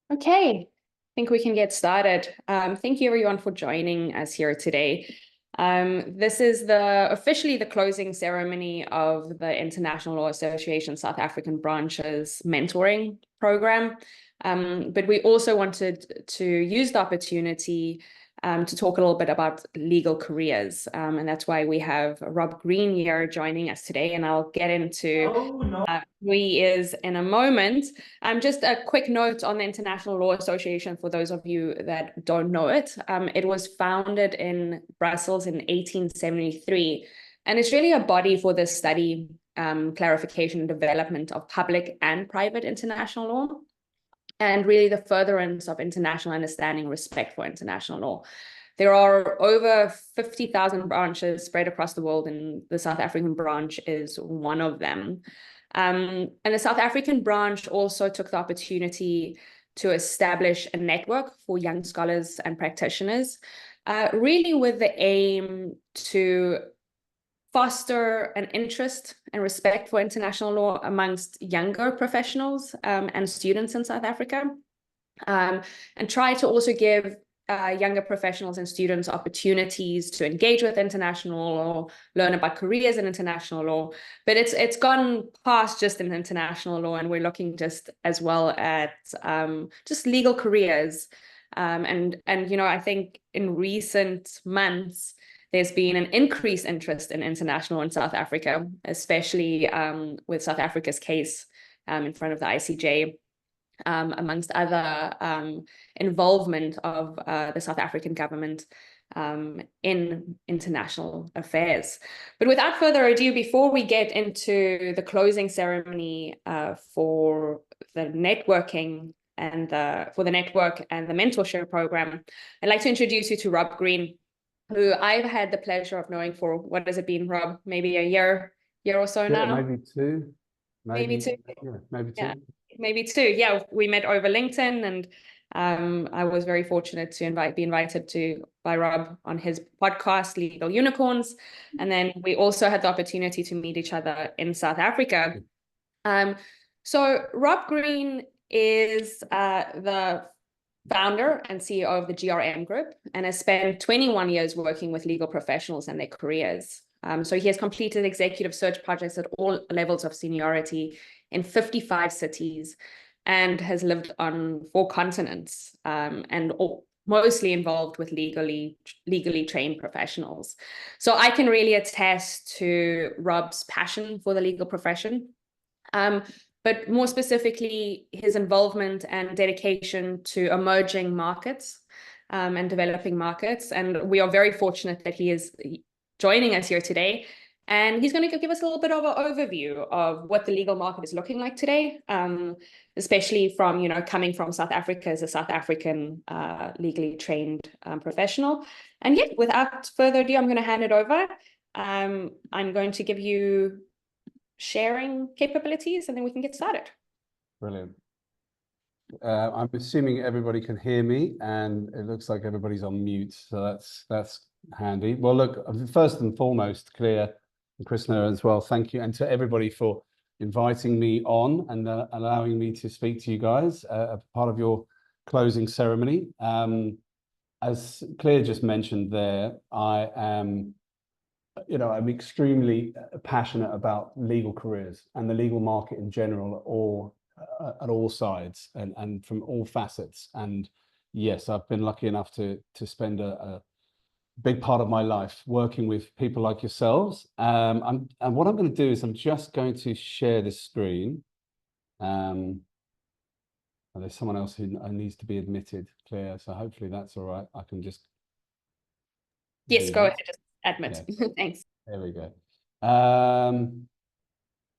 Okay, I think we can get started. Thank you everyone for joining us here today. This is officially the closing ceremony of the International Law Association South African branch's mentoring program. But we also wanted to use the opportunity to talk a little bit about legal careers. And that's why we have Rob Green here joining us today, and I'll get into who he is in a moment. Just a quick note on the International Law Association for those of you that don't know it. It was founded in Brussels in 1873, and it's really a body for the study, clarification, and development of public and private international law, and really the furtherance of international understanding and respect for international law. There are over 50,000 branches spread across the world, and the South African branch is one of them. And the South African branch also took the opportunity to establish a network for young scholars and practitioners, really with the aim to foster an interest and respect for international law amongst younger professionals and students in South Africa, and try to also give younger professionals and students opportunities to engage with international law, learn about careers in international law. But it's gone past just in international law, and we're looking just as well at just legal careers. And I think in recent months, there's been an increased interest in international in South Africa, especially with South Africa's case in front of the ICJ, amongst other involvement of the South African government in international affairs. But without further ado, before we get into the closing ceremony for the networking and for the network and the mentorship program, I'd like to introduce you to Rob Green, who I've had the pleasure of knowing for, what has it been, Rob? Maybe a year or so now? Maybe two. Maybe two. Yeah, maybe two. Yeah, maybe two. Yeah, we met over LinkedIn, and I was very fortunate to be invited by Rob on his podcast, Legal Unicorns. And then we also had the opportunity to meet each other in South Africa. So Rob Green is the founder and CEO of the GRM Group, and has spent 21 years working with legal professionals and their careers. So he has completed executive search projects at all levels of seniority in 55 cities, and has lived on 4 continents, and mostly involved with legally trained professionals. So I can really attest to Rob's passion for the legal profession. But more specifically, his involvement and dedication to emerging markets and developing markets. And we are very fortunate that he is joining us here today. And he's going to give us a little bit of an overview of what the legal market is looking like today, especially from, coming from South Africa as a South African legally trained professional. And yet, without further ado, I'm going to hand it over. I'm going to give you sharing capabilities, and then we can get started. Brilliant. I'm assuming everybody can hear me, and it looks like everybody's on mute, so that's handy. Well, look, first and foremost, Claire and Krishna as well, thank you, and to everybody for inviting me on and allowing me to speak to you guys, part of your closing ceremony. As Claire just mentioned there, I am I'm extremely passionate about legal careers and the legal market in general, at all sides and from all facets. And yes, I've been lucky enough to spend a big part of my life working with people like yourselves. And what I'm going to do is I'm just going to share this screen. There's someone else who needs to be admitted, Claire, so hopefully that's all right. I can just... Yes, go ahead. Admit. Yes. Thanks. There we go.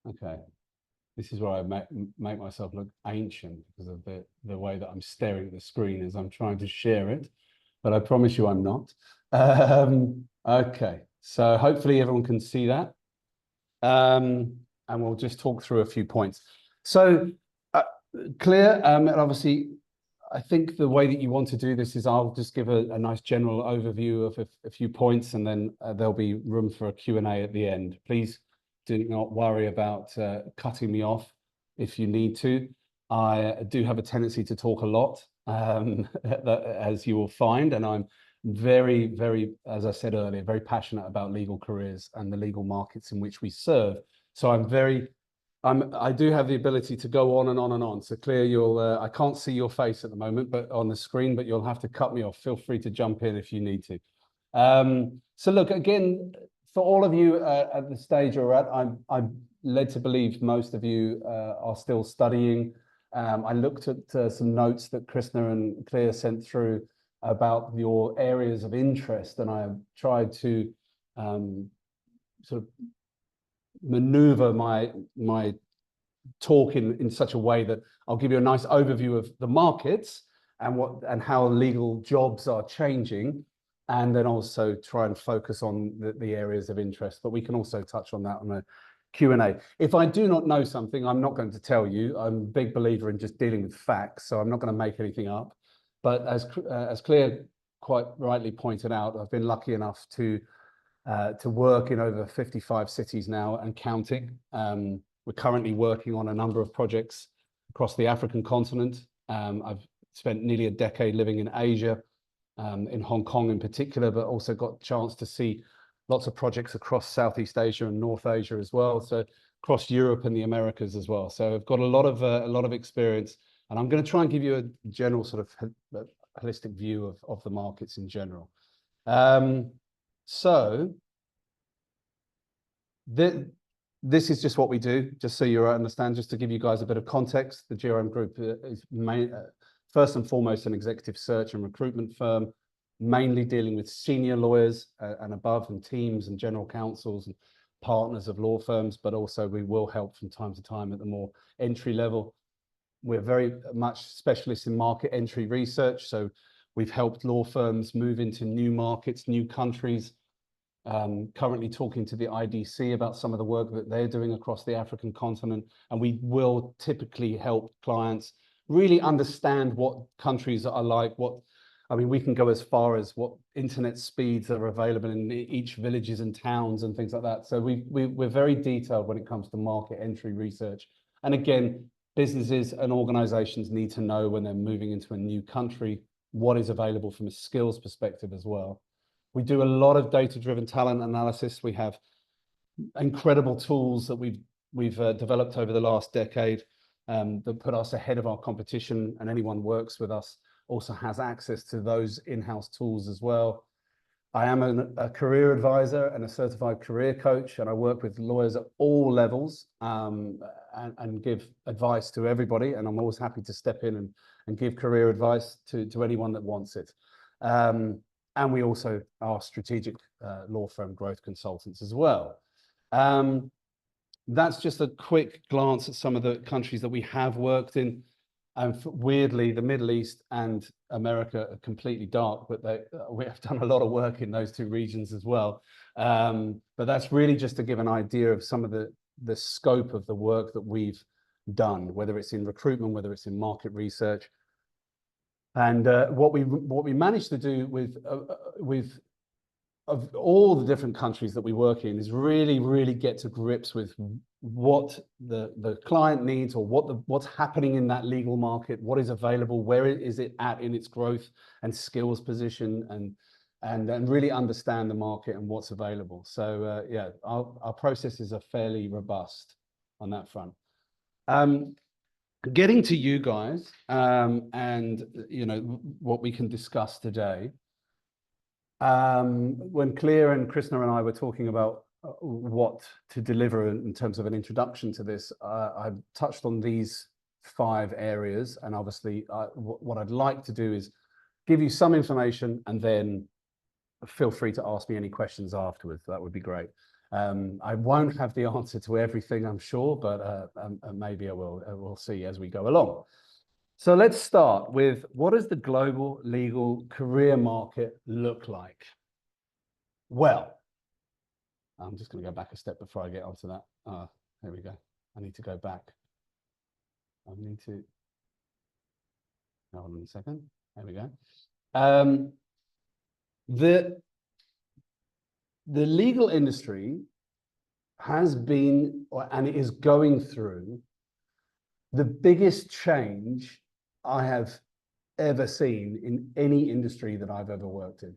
Okay, this is where I make myself look ancient because of the way that I'm staring at the screen as I'm trying to share it, but I promise you I'm not. Okay, so hopefully everyone can see that, and we'll just talk through a few points. So clear, and obviously I think the way that you want to do this is I'll just give a nice general overview of a few points, and then there'll be room for a Q&A at the end. Please do not worry about cutting me off if you need to. I do have a tendency to talk a lot, as you will find, and I'm very, very, as I said earlier, very passionate about legal careers and the legal markets in which we serve. So I do have the ability to go on and on and on. So Claire, I can't see your face at the moment, but on the screen, but you'll have to cut me off. Feel free to jump in if you need to. So look, again, for all of you at the stage you're at, I'm led to believe most of you are still studying. I looked at some notes that Krishna and Claire sent through about your areas of interest, and I tried to sort of maneuver my talk in such a way that I'll give you a nice overview of the markets and how legal jobs are changing, and then also try and focus on the areas of interest. But we can also touch on that on a Q&A. If I do not know something, I'm not going to tell you. I'm a big believer in just dealing with facts, so I'm not going to make anything up. But as Claire quite rightly pointed out, I've been lucky enough to work in over 55 cities now and counting. We're currently working on a number of projects across the African continent. I've spent nearly a decade living in Asia, in Hong Kong in particular, but also got a chance to see lots of projects across Southeast Asia and North Asia as well. So across Europe and the Americas as well. So I've got a lot of experience, and I'm going to try and give you a general sort of holistic view of the markets in general. So this is just what we do, just so you understand, just to give you guys a bit of context. The GRM Group is first and foremost an executive search and recruitment firm, mainly dealing with senior lawyers and above, and teams and general counsels and partners of law firms, but also we will help from time to time at the more entry level. We're very much specialists in market entry research, so we've helped law firms move into new markets, new countries. Currently talking to the IDC about some of the work that they're doing across the African continent, and we will typically help clients really understand what countries are like. We can go as far as what internet speeds are available in each villages and towns and things like that. So we're very detailed when it comes to market entry research. And again, businesses and organizations need to know when they're moving into a new country what is available from a skills perspective as well. We do a lot of data-driven talent analysis. We have incredible tools that we've developed over the last decade that put us ahead of our competition, and anyone works with us also has access to those in-house tools as well. I am a career advisor and a certified career coach, and I work with lawyers at all levels and give advice to everybody, and I'm always happy to step in and give career advice to anyone that wants it. And we also are strategic law firm growth consultants as well. That's just a quick glance at some of the countries that we have worked in. And weirdly, the Middle East and America are completely dark, but we have done a lot of work in those two regions as well. But that's really just to give an idea of some of the scope of the work that we've done, whether it's in recruitment, whether it's in market research. And what we managed to do with of all the different countries that we work in is really get to grips with what the client needs, or what's happening in that legal market, what is available, where is it at in its growth and skills position, and really understand the market and what's available. So yeah, our processes are fairly robust on that front. Getting to you guys, and what we can discuss today. When Claire and Krishna and I were talking about what to deliver in terms of an introduction to this, I touched on these 5 areas, and obviously what I'd like to do is give you some information, and then feel free to ask me any questions afterwards. That would be great. I won't have the answer to everything, I'm sure, but maybe I will. We'll see as we go along. So let's start with, what does the global legal career market look like? Well, I'm just going to go back a step before I get onto that. There we go. I need to go back. Hold on a second. There we go. The legal industry has been, and it is going through, the biggest change I have ever seen in any industry that I've ever worked in,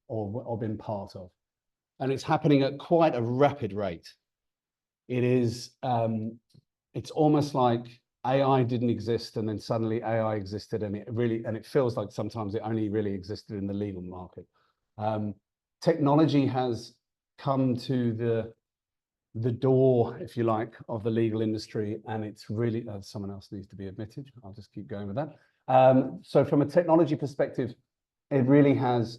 or been part of. And it's happening at quite a rapid rate. It is, it's almost like AI didn't exist and then suddenly AI existed, and it feels like sometimes it only really existed in the legal market. Technology has come to the door, if you like, of the legal industry, and it's really, someone else needs to be admitted. I'll just keep going with that. So from a technology perspective, it really has,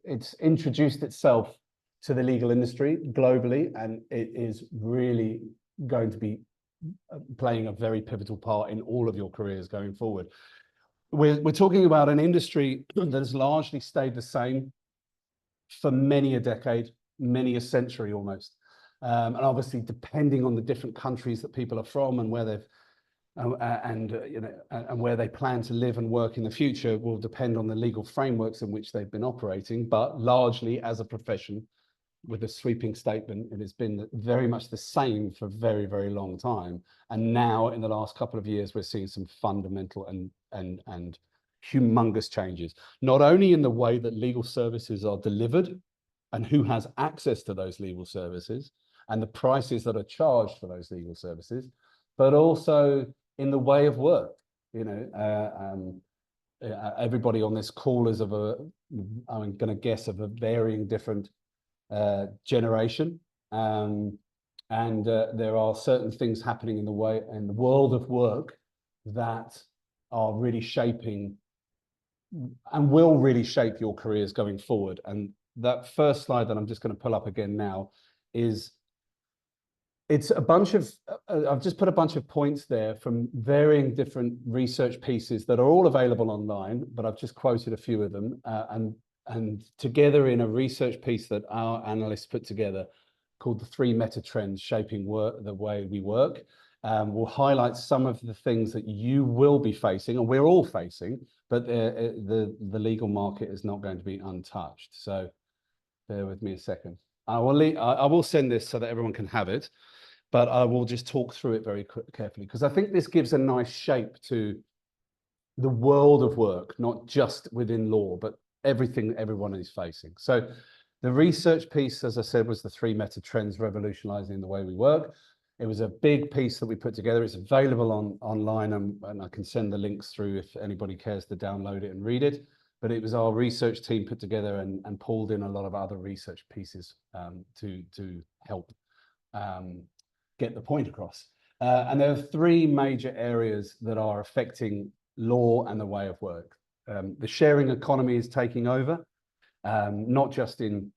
it's introduced itself to the legal industry globally, and it is really going to be playing a very pivotal part in all of your careers going forward. We're talking about an industry that has largely stayed the same for many a decade, many a century almost. And obviously, depending on the different countries that people are from and where they've and where they plan to live and work in the future will depend on the legal frameworks in which they've been operating. But largely, as a profession, with a sweeping statement, it has been very much the same for a very, very long time. And now, in the last couple of years, we're seeing some fundamental and humongous changes, not only in the way that legal services are delivered and who has access to those legal services and the prices that are charged for those legal services, but also in the way of work. Everybody on this call is of I'm going to guess, of a varying different generation. And there are certain things happening in the world of work that are really shaping and will really shape your careers going forward. And that first slide that I'm just going to pull up again now is, it's a bunch of, I've just put a bunch of points there from varying different research pieces that are all available online, but I've just quoted a few of them, and together in a research piece that our analysts put together called the 3 meta trends shaping the way we work. We'll highlight some of the things that you will be facing, and we're all facing, but the legal market is not going to be untouched. So bear with me a second. I will send this so that everyone can have it, but I will just talk through it very carefully, because I think this gives a nice shape to the world of work, not just within law, but everything everyone is facing. So the research piece, as I said, was the 3 meta trends revolutionizing the way we work. It was a big piece that we put together. It's available online, and I can send the links through if anybody cares to download it and read it. But it was our research team put together and pulled in a lot of other research pieces to help get the point across. And there are 3 major areas that are affecting law and the way of work. The sharing economy is taking over, not just in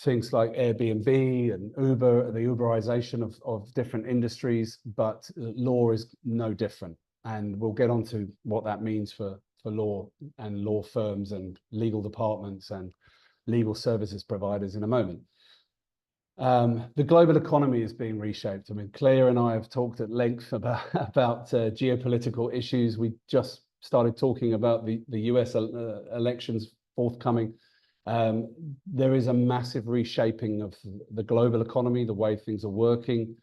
things like Airbnb and Uber, the Uberization of different industries, but law is no different. And we'll get onto what that means for law and law firms and legal departments and legal services providers in a moment. The global economy is being reshaped. I mean, Claire and I have talked at length about geopolitical issues. We just started talking about the US elections forthcoming. There is a massive reshaping of the global economy, the way things are working,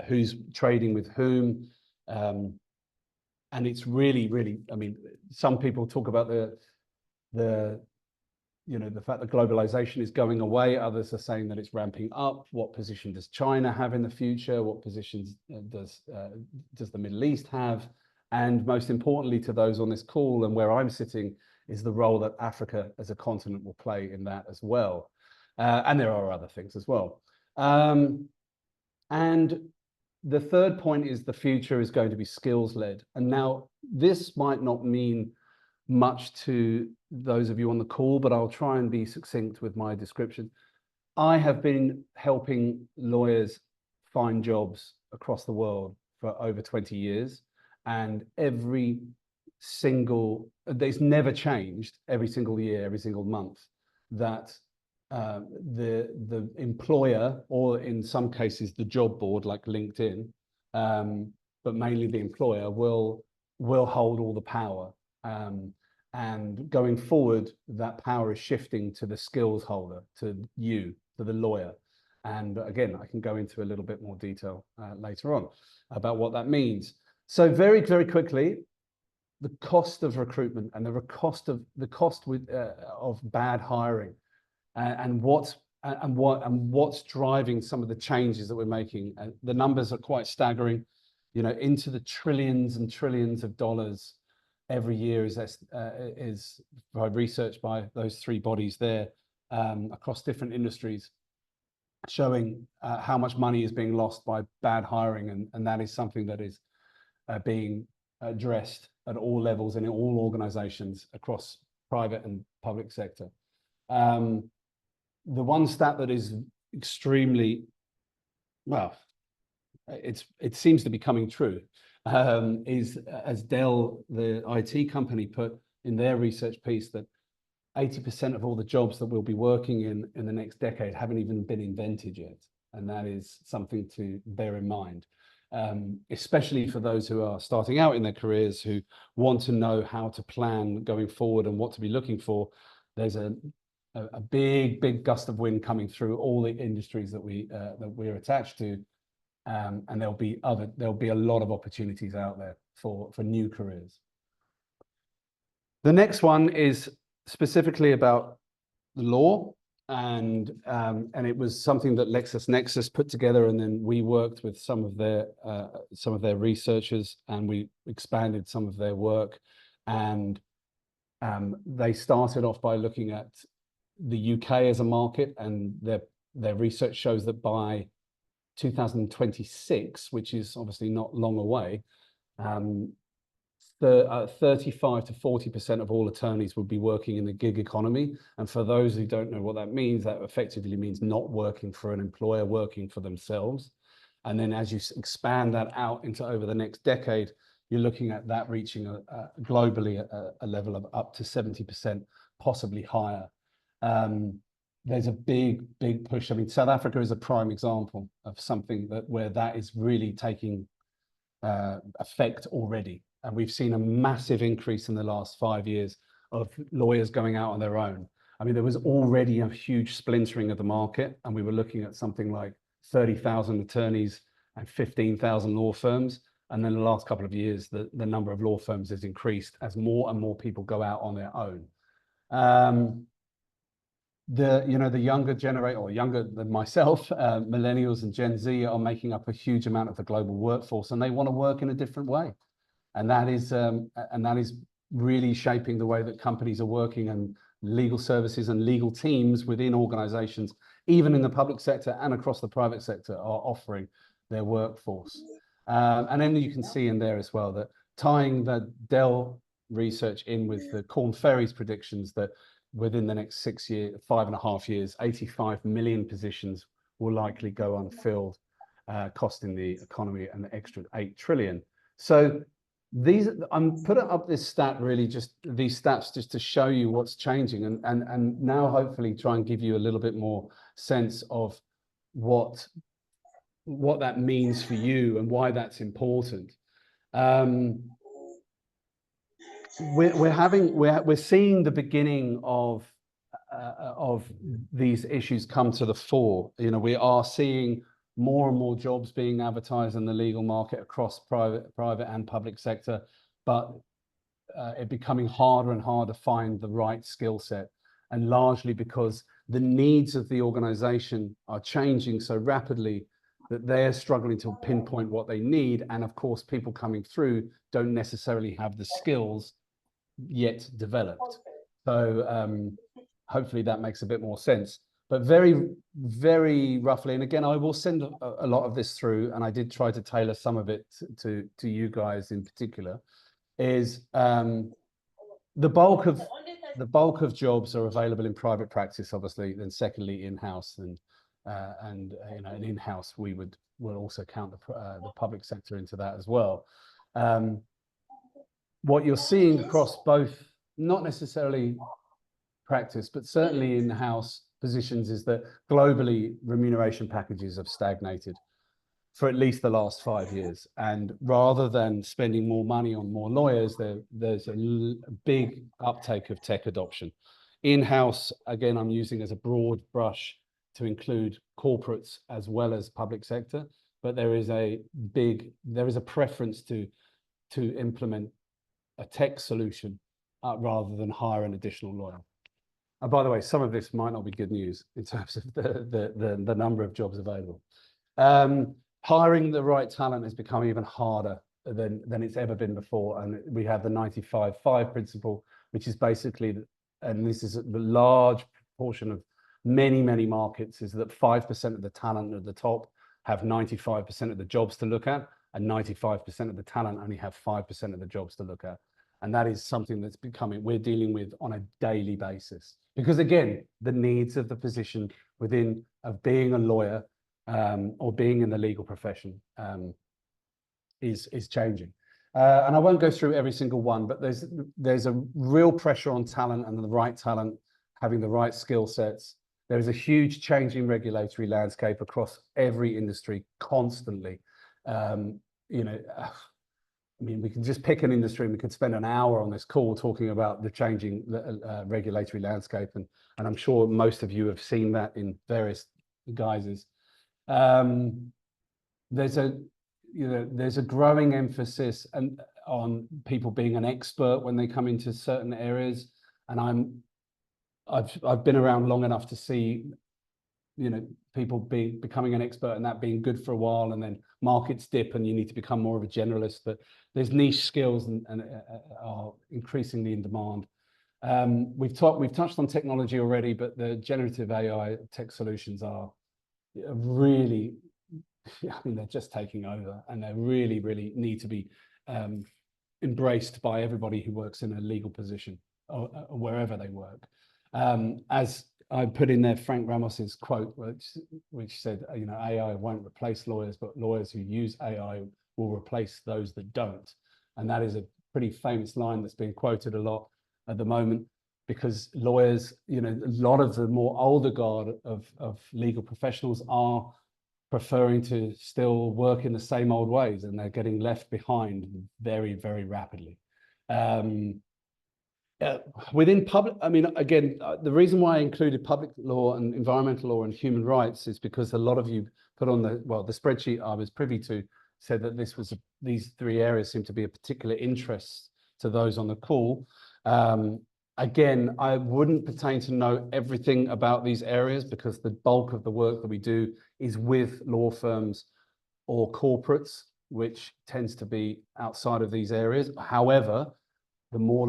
who's trading with whom. And it's really, really, I mean, some people talk about the fact that globalization is going away. Others are saying that it's ramping up. What position does China have in the future? What positions does the Middle East have? And most importantly to those on this call and where I'm sitting is the role that Africa as a continent will play in that as well. And there are other things as well. And the third point is the future is going to be skills-led. And now this might not mean much to those of you on the call, but I'll try and be succinct with my description. I have been helping lawyers find jobs across the world for over 20 years, and there's never changed every single year, every single month, that the employer, or in some cases the job board like LinkedIn, but mainly the employer will hold all the power. And going forward, that power is shifting to the skills holder, to you, to the lawyer. And again, I can go into a little bit more detail later on about what that means. So very, very quickly, the cost of recruitment and the cost of bad hiring, and what's driving some of the changes that we're making. The numbers are quite staggering, you know, into the trillions and trillions of dollars every year is by research by those three bodies there, across different industries, showing how much money is being lost by bad hiring, and that is something that is being addressed at all levels and in all organizations across private and public sector. The one stat that is extremely, well, it seems to be coming true, is, as Dell, the IT company, put in their research piece, that 80% of all the jobs that we'll be working in the next decade haven't even been invented yet. And that is something to bear in mind, especially for those who are starting out in their careers, who want to know how to plan going forward and what to be looking for. There's a big gust of wind coming through all the industries that we're attached to, and there'll be a lot of opportunities out there for new careers. The next one is specifically about the law, and it was something that LexisNexis put together, and then we worked with some of their researchers, and we expanded some of their work. And they started off by looking at the UK as a market, and their research shows that by 2026, which is obviously not long away, 35 to 40% of all attorneys would be working in the gig economy. And for those who don't know what that means, that effectively means not working for an employer, working for themselves. And then as you expand that out into over the next decade, you're looking at that reaching globally a level of up to 70%, possibly higher. There's a big push. I mean, South Africa is a prime example of something where that is really taking effect already. And we've seen a massive increase in the last 5 years of lawyers going out on their own. I mean, there was already a huge splintering of the market, and we were looking at something like 30,000 attorneys and 15,000 law firms. And then the last couple of years, the number of law firms has increased as more and more people go out on their own. The younger generation, or younger than myself, millennials and Gen Z, are making up a huge amount of the global workforce, and they want to work in a different way. And that is really shaping the way that companies are working, and legal services and legal teams within organizations, even in the public sector and across the private sector, are offering their workforce. And then you can see in there as well that tying the Dell research in with the Korn Ferry's predictions that within the next 5.5 years, 85 million positions will likely go unfilled, costing the economy an extra 8 trillion. So I'm putting up this stat, really just these stats just to show you what's changing, and now hopefully try and give you a little bit more sense of what that means for you and why that's important. We're seeing the beginning of these issues come to the fore. You know, we are seeing more and more jobs being advertised in the legal market across private and public sector, but it becoming harder and harder to find the right skill set, and largely because the needs of the organization are changing so rapidly that they're struggling to pinpoint what they need. And of course, people coming through don't necessarily have the skills yet developed. So hopefully that makes a bit more sense. But very, very roughly, and again, I will send a lot of this through, and I did try to tailor some of it to you guys in particular, is the bulk of jobs are available in private practice, obviously, then secondly in-house, and you know, an in-house will also count the public sector into that as well. What you're seeing across both, not necessarily practice, but certainly in-house positions, is that globally remuneration packages have stagnated for at least the last 5 years. And rather than spending more money on more lawyers, there's a big uptake of tech adoption. In-house, again, I'm using as a broad brush, to include corporates as well as public sector, but there is a preference to implement a tech solution rather than hire an additional lawyer. And by the way, some of this might not be good news in terms of the number of jobs available. Hiring the right talent has become even harder than it's ever been before. And we have the 95-5 principle, which is basically, and this is the large portion of many markets, is that 5% of the talent at the top have 95% of the jobs to look at, and 95% of the talent only have 5% of the jobs to look at. And that is something that's we're dealing with on a daily basis. Because again, the needs of the position of being a lawyer or being in the legal profession is changing. And I won't go through every single one, but there's a real pressure on talent and the right talent, having the right skill sets. There is a huge changing regulatory landscape across every industry constantly. I mean, we can just pick an industry and we could spend an hour on this call talking about the changing regulatory landscape. And I'm sure most of you have seen that in various guises. There's a growing emphasis on people being an expert when they come into certain areas. And I've been around long enough to see, people becoming an expert and that being good for a while, and then markets dip and you need to become more of a generalist. But there's niche skills and are increasingly in demand. We've touched on technology already, but the generative AI tech solutions are really, they're just taking over, and they really need to be embraced by everybody who works in a legal position or wherever they work. As I put in there Frank Ramos's quote, which said, AI won't replace lawyers, but lawyers who use AI will replace those that don't. And that is a pretty famous line that's being quoted a lot at the moment, because lawyers, a lot of the more older guard of legal professionals are preferring to still work in the same old ways, and they're getting left behind very rapidly. Within public, again, the reason why I included public law and environmental law and human rights is because a lot of you put on the spreadsheet I was privy to said that these three areas seem to be a particular interest to those on the call. Again, I wouldn't pertain to know everything about these areas, because the bulk of the work that we do is with law firms or corporates, which tends to be outside of these areas. However, the more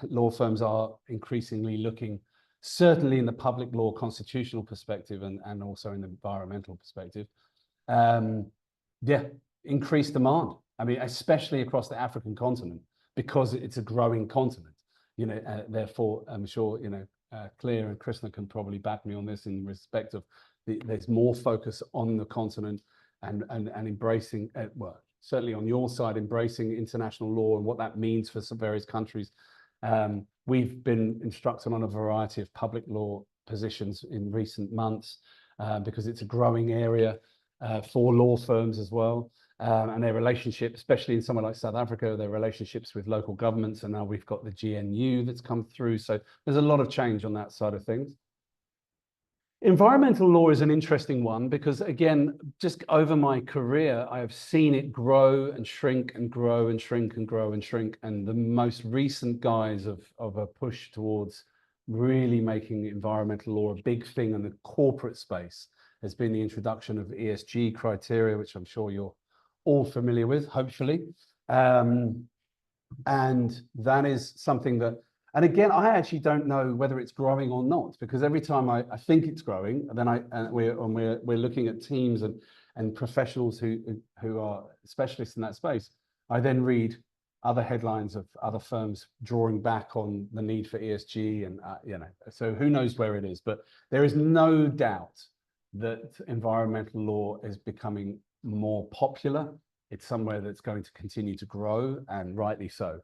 law firms are increasingly looking, certainly in the public law constitutional perspective and also in the environmental perspective, increased demand. Especially across the African continent, because it's a growing continent. Therefore, I'm sure, Claire and Krishna can probably back me on this in respect of there's more focus on the continent and embracing, certainly on your side, embracing international law and what that means for some various countries. We've been instructed on a variety of public law positions in recent months because it's a growing area for law firms as well. And their relationship, especially in somewhere like South Africa, their relationships with local governments. And now we've got the GNU that's come through. So there's a lot of change on that side of things. Environmental law is an interesting one because, again, just over my career, I have seen it grow and shrink and grow and shrink and grow and shrink. And the most recent guise of a push towards really making environmental law a big thing in the corporate space has been the introduction of ESG criteria, which I'm sure you're all familiar with, hopefully. And that is something that, and again, I actually don't know whether it's growing or not, because every time I think it's growing, and then we're looking at teams and professionals who are specialists in that space, I then read other headlines of other firms drawing back on the need for ESG, and so who knows where it is. But there is no doubt that environmental law is becoming more popular. It's somewhere that's going to continue to grow, and rightly so.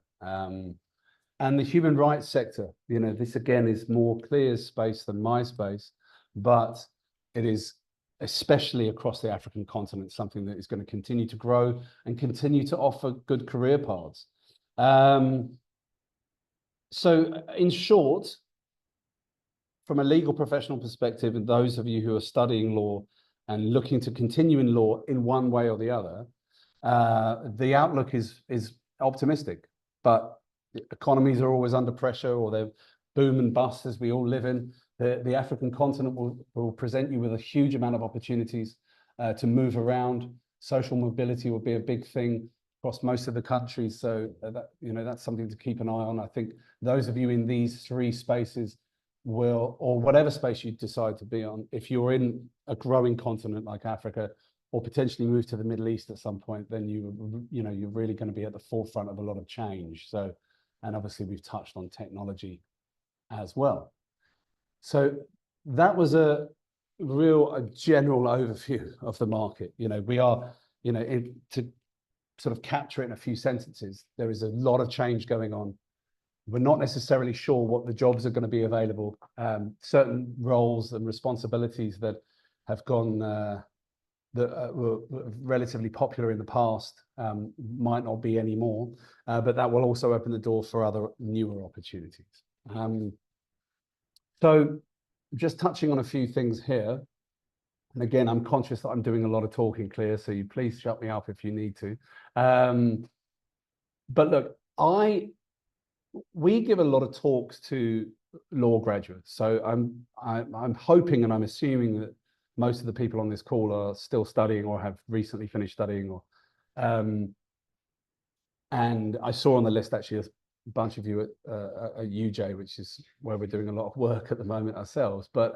And the human rights sector, this again is more Clear's space than my space, but it is, especially across the African continent, something that is going to continue to grow and continue to offer good career paths. So in short, from a legal professional perspective, and those of you who are studying law and looking to continue in law in one way or the other, the outlook is optimistic, but economies are always under pressure, or they're boom and bust as we all live in. The African continent will present you with a huge amount of opportunities to move around. Social mobility will be a big thing across most of the countries. So that's something to keep an eye on. I think those of you in these three spaces will, or whatever space you decide to be on, if you're in a growing continent like Africa, or potentially move to the Middle East at some point, then you're really going to be at the forefront of a lot of change. So, and obviously we've touched on technology as well. So that was a general overview of the market. We are, to sort of capture it in a few sentences, there is a lot of change going on. We're not necessarily sure what the jobs are going to be available. Certain roles and responsibilities that have gone, that were relatively popular in the past might not be anymore, but that will also open the door for other newer opportunities. So just touching on a few things here, and again, I'm conscious that I'm doing a lot of talking, Clear, so you please shut me up if you need to. But look, we give a lot of talks to law graduates, so I'm hoping and I'm assuming that most of the people on this call are still studying or have recently finished studying, or and I saw on the list actually a bunch of you at UJ, which is where we're doing a lot of work at the moment ourselves. But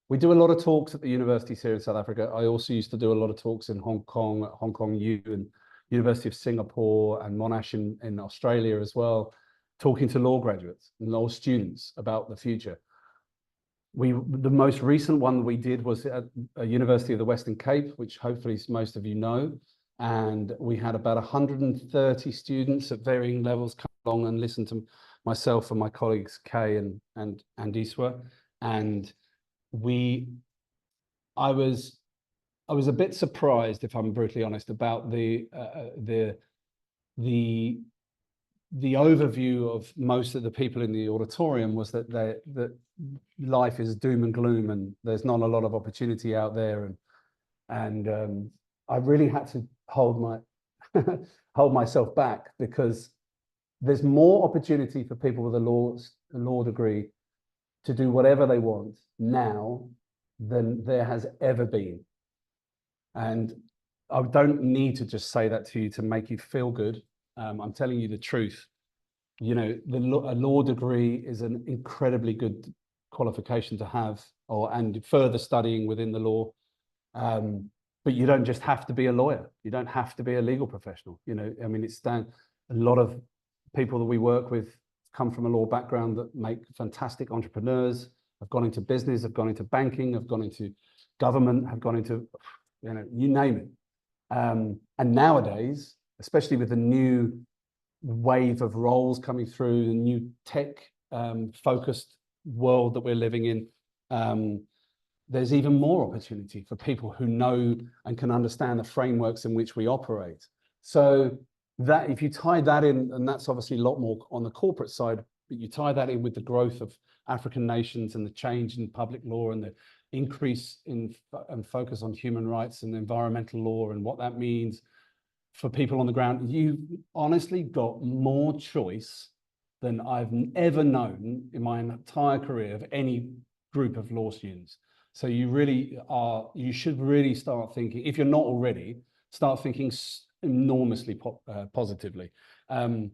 we do a lot of talks at the universities here in South Africa. I also used to do a lot of talks in Hong Kong U, and University of Singapore, and Monash in Australia as well, talking to law graduates and law students about the future. The most recent one we did was at a University of the Western Cape, which hopefully most of you know. And we had about 130 students at varying levels come along and listen to myself and my colleagues, Kay and Iswa. And I was a bit surprised, if I'm brutally honest, about the overview of most of the people in the auditorium was that life is doom and gloom and there's not a lot of opportunity out there, and I really had to hold myself back, because there's more opportunity for people with a law degree to do whatever they want now than there has ever been. And I don't need to just say that to you to make you feel good. I'm telling you the truth. A law degree is an incredibly good qualification to have, and further studying within the law. But you don't just have to be a lawyer. You don't have to be a legal professional. I mean, a lot of people that we work with come from a law background that make fantastic entrepreneurs, have gone into business, have gone into banking, have gone into government, have gone into, you name it. And nowadays, especially with the new wave of roles coming through, the new tech focused world that we're living in, there's even more opportunity for people who know and can understand the frameworks in which we operate. So that, if you tie that in, and that's obviously a lot more on the corporate side, but you tie that in with the growth of African nations and the change in public law and the increase in and focus on human rights and environmental law and what that means for people on the ground, you've honestly got more choice than I've ever known in my entire career of any group of law students. So you should really start thinking, if you're not already, start thinking enormously positively. I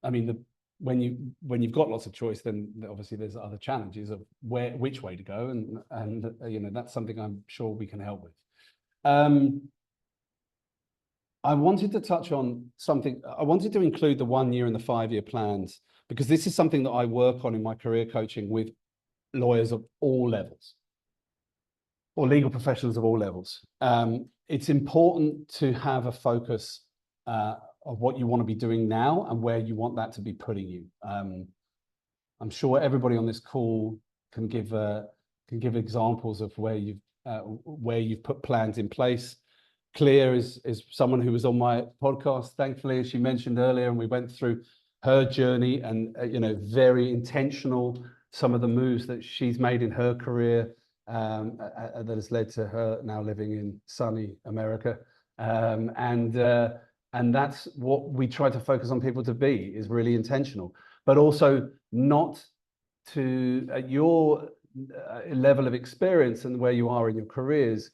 mean, when you've got lots of choice, then obviously there's other challenges of which way to go, and that's something I'm sure we can help with. I wanted to touch on something. I wanted to include the 1 year and the 5 year plans, because this is something that I work on in my career coaching with lawyers of all levels, or legal professionals of all levels. It's important to have a focus of what you want to be doing now and where you want that to be putting you. I'm sure everybody on this call can give examples of where you've put plans in place. Clear is someone who was on my podcast, thankfully, as she mentioned earlier, and we went through her journey, and very intentional some of the moves that she's made in her career that has led to her now living in sunny America. And that's what we try to focus on people to be, is really intentional, but also not to, at your level of experience and where you are in your careers,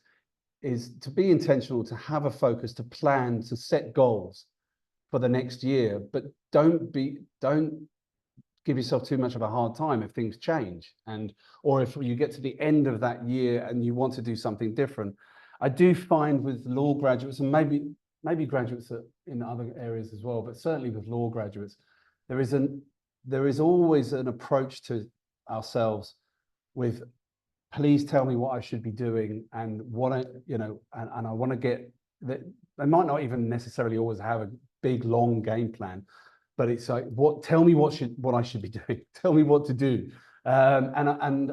is to be intentional, to have a focus, to plan, to set goals for the next year, but don't give yourself too much of a hard time if things change, or if you get to the end of that year and you want to do something different. I do find with law graduates, and maybe graduates in other areas as well, but certainly with law graduates, there is always an approach to ourselves with, please tell me what I should be doing, and what I, and I want to get that. They might not even necessarily always have a big long game plan, but it's like, tell me what I should be doing. Tell me what to do. I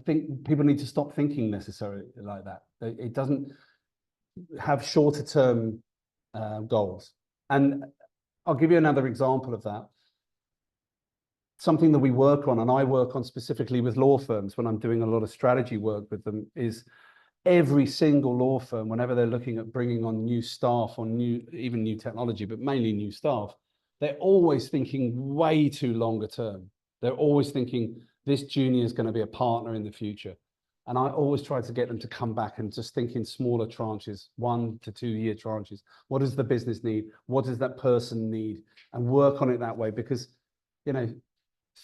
think people need to stop thinking necessarily like that. It doesn't have shorter term goals. And I'll give you another example of that. Something that we work on, and I work on specifically with law firms when I'm doing a lot of strategy work with them, is every single law firm, whenever they're looking at bringing on new staff or even new technology, but mainly new staff, they're always thinking way too longer term. They're always thinking this junior is going to be a partner in the future. And I always try to get them to come back and just think in smaller tranches, 1 to 2 year tranches. What does the business need? What does that person need? And work on it that way, because,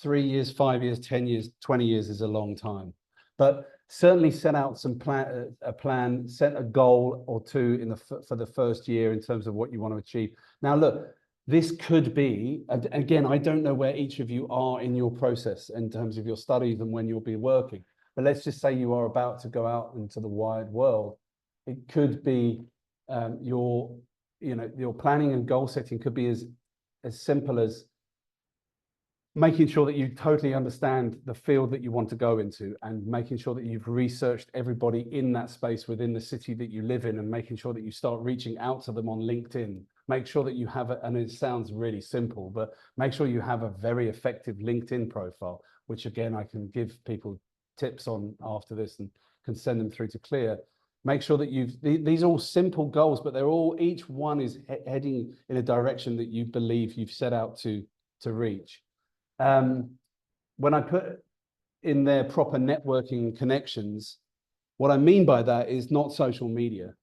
3 years, 5 years, 10 years, 20 years is a long time. But certainly set out a plan, set a goal or two for the first year in terms of what you want to achieve. Now, look, this could be, again, I don't know where each of you are in your process in terms of your studies and when you'll be working, but let's just say you are about to go out into the wide world. It could be your planning and goal setting could be as simple as making sure that you totally understand the field that you want to go into, and making sure that you've researched everybody in that space within the city that you live in, and making sure that you start reaching out to them on LinkedIn. Make sure that you have and it sounds really simple, but make sure you have a very effective LinkedIn profile, which again, I can give people tips on after this and can send them through to Clear. Make sure that these are all simple goals, but each one is heading in a direction that you believe you've set out to reach. When I put in there proper networking connections, what I mean by that is not social media.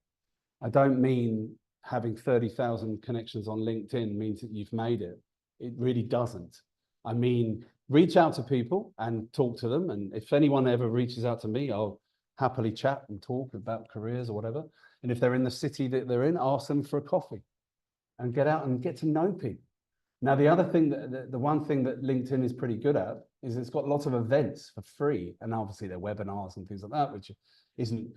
I don't mean having 30,000 connections on LinkedIn means that you've made it. It really doesn't. I mean, reach out to people and talk to them. And if anyone ever reaches out to me, I'll happily chat and talk about careers or whatever. And if they're in the city that they're in, ask them for a coffee and get out and get to know people. Now, the other thing, the one thing that LinkedIn is pretty good at is it's got lots of events for free. And obviously they're webinars and things like that, which isn't,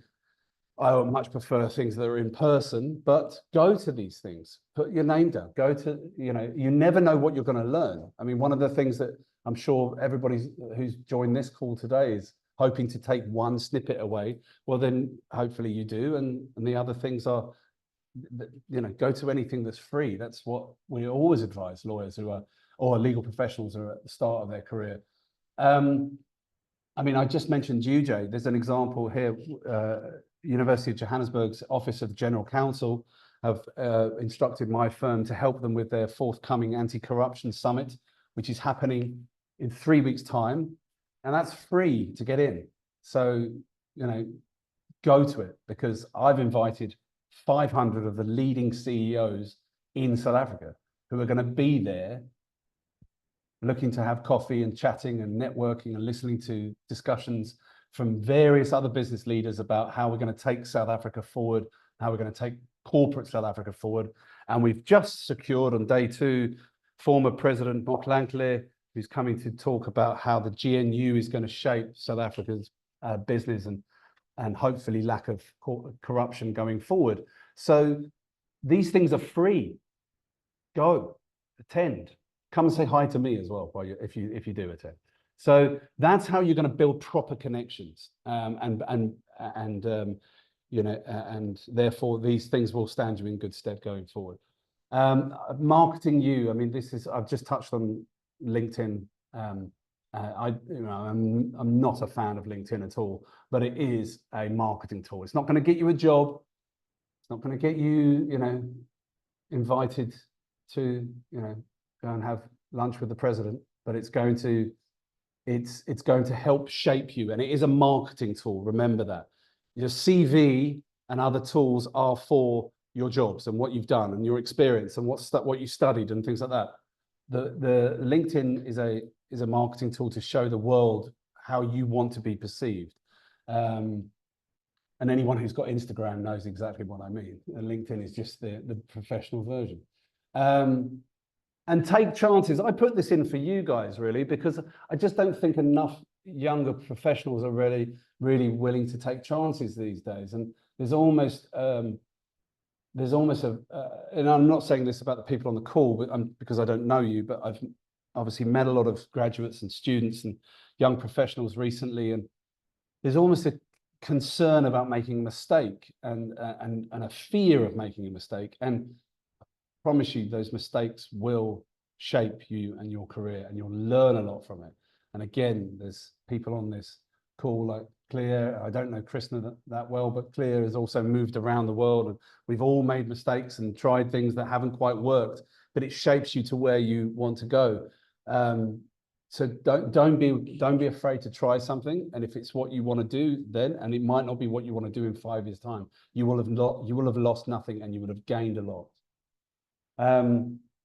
I would much prefer things that are in person, but go to these things, put your name down, go to, you never know what you're going to learn. I mean, one of the things that I'm sure everybody who's joined this call today is hoping to take one snippet away. Well, then hopefully you do. And the other things are, go to anything that's free. That's what we always advise lawyers or legal professionals who are at the start of their career. I mean, I just mentioned UJ. There's an example here. University of Johannesburg's Office of General Counsel have instructed my firm to help them with their forthcoming anti-corruption summit, which is happening in 3 weeks' time, and that's free to get in. So, go to it, because I've invited 500 of the leading CEOs in South Africa who are going to be there looking to have coffee and chatting and networking and listening to discussions from various other business leaders about how we're going to take South Africa forward, how we're going to take corporate South Africa forward. And we've just secured on day 2, former President Mokhlankle, who's coming to talk about how the GNU is going to shape South Africa's business and hopefully lack of corruption going forward. So these things are free. Go, attend. Come and say hi to me as well if you do attend. So that's how you're going to build proper connections, and therefore these things will stand you in good stead going forward. Marketing you. I mean, I've just touched on LinkedIn I'm not a fan of LinkedIn at all, but it is a marketing tool. It's not going to get you a job. It's not going to get you, invited to, go and have lunch with the president, but it's going to help shape you. And it is a marketing tool. Remember that. Your CV and other tools are for your jobs and what you've done and your experience and what you studied and things like that. The LinkedIn is a marketing tool to show the world how you want to be perceived. And anyone who's got Instagram knows exactly what I mean. And LinkedIn is just the professional version. And take chances. I put this in for you guys, really, because I just don't think enough younger professionals are really willing to take chances these days. And there's almost a, and I'm not saying this about the people on the call, but because I don't know you, but I've obviously met a lot of graduates and students and young professionals recently, and there's almost a concern about making a mistake and a fear of making a mistake. And I promise you, those mistakes will shape you and your career, and you'll learn a lot from it. And again, there's people on this call like Clear. I don't know Krishna that well, but Clear has also moved around the world, and we've all made mistakes and tried things that haven't quite worked, but it shapes you to where you want to go. So don't be afraid to try something, and if it's what you want to do, then, and it might not be what you want to do in 5 years' time, you will have lost nothing, and you would have gained a lot.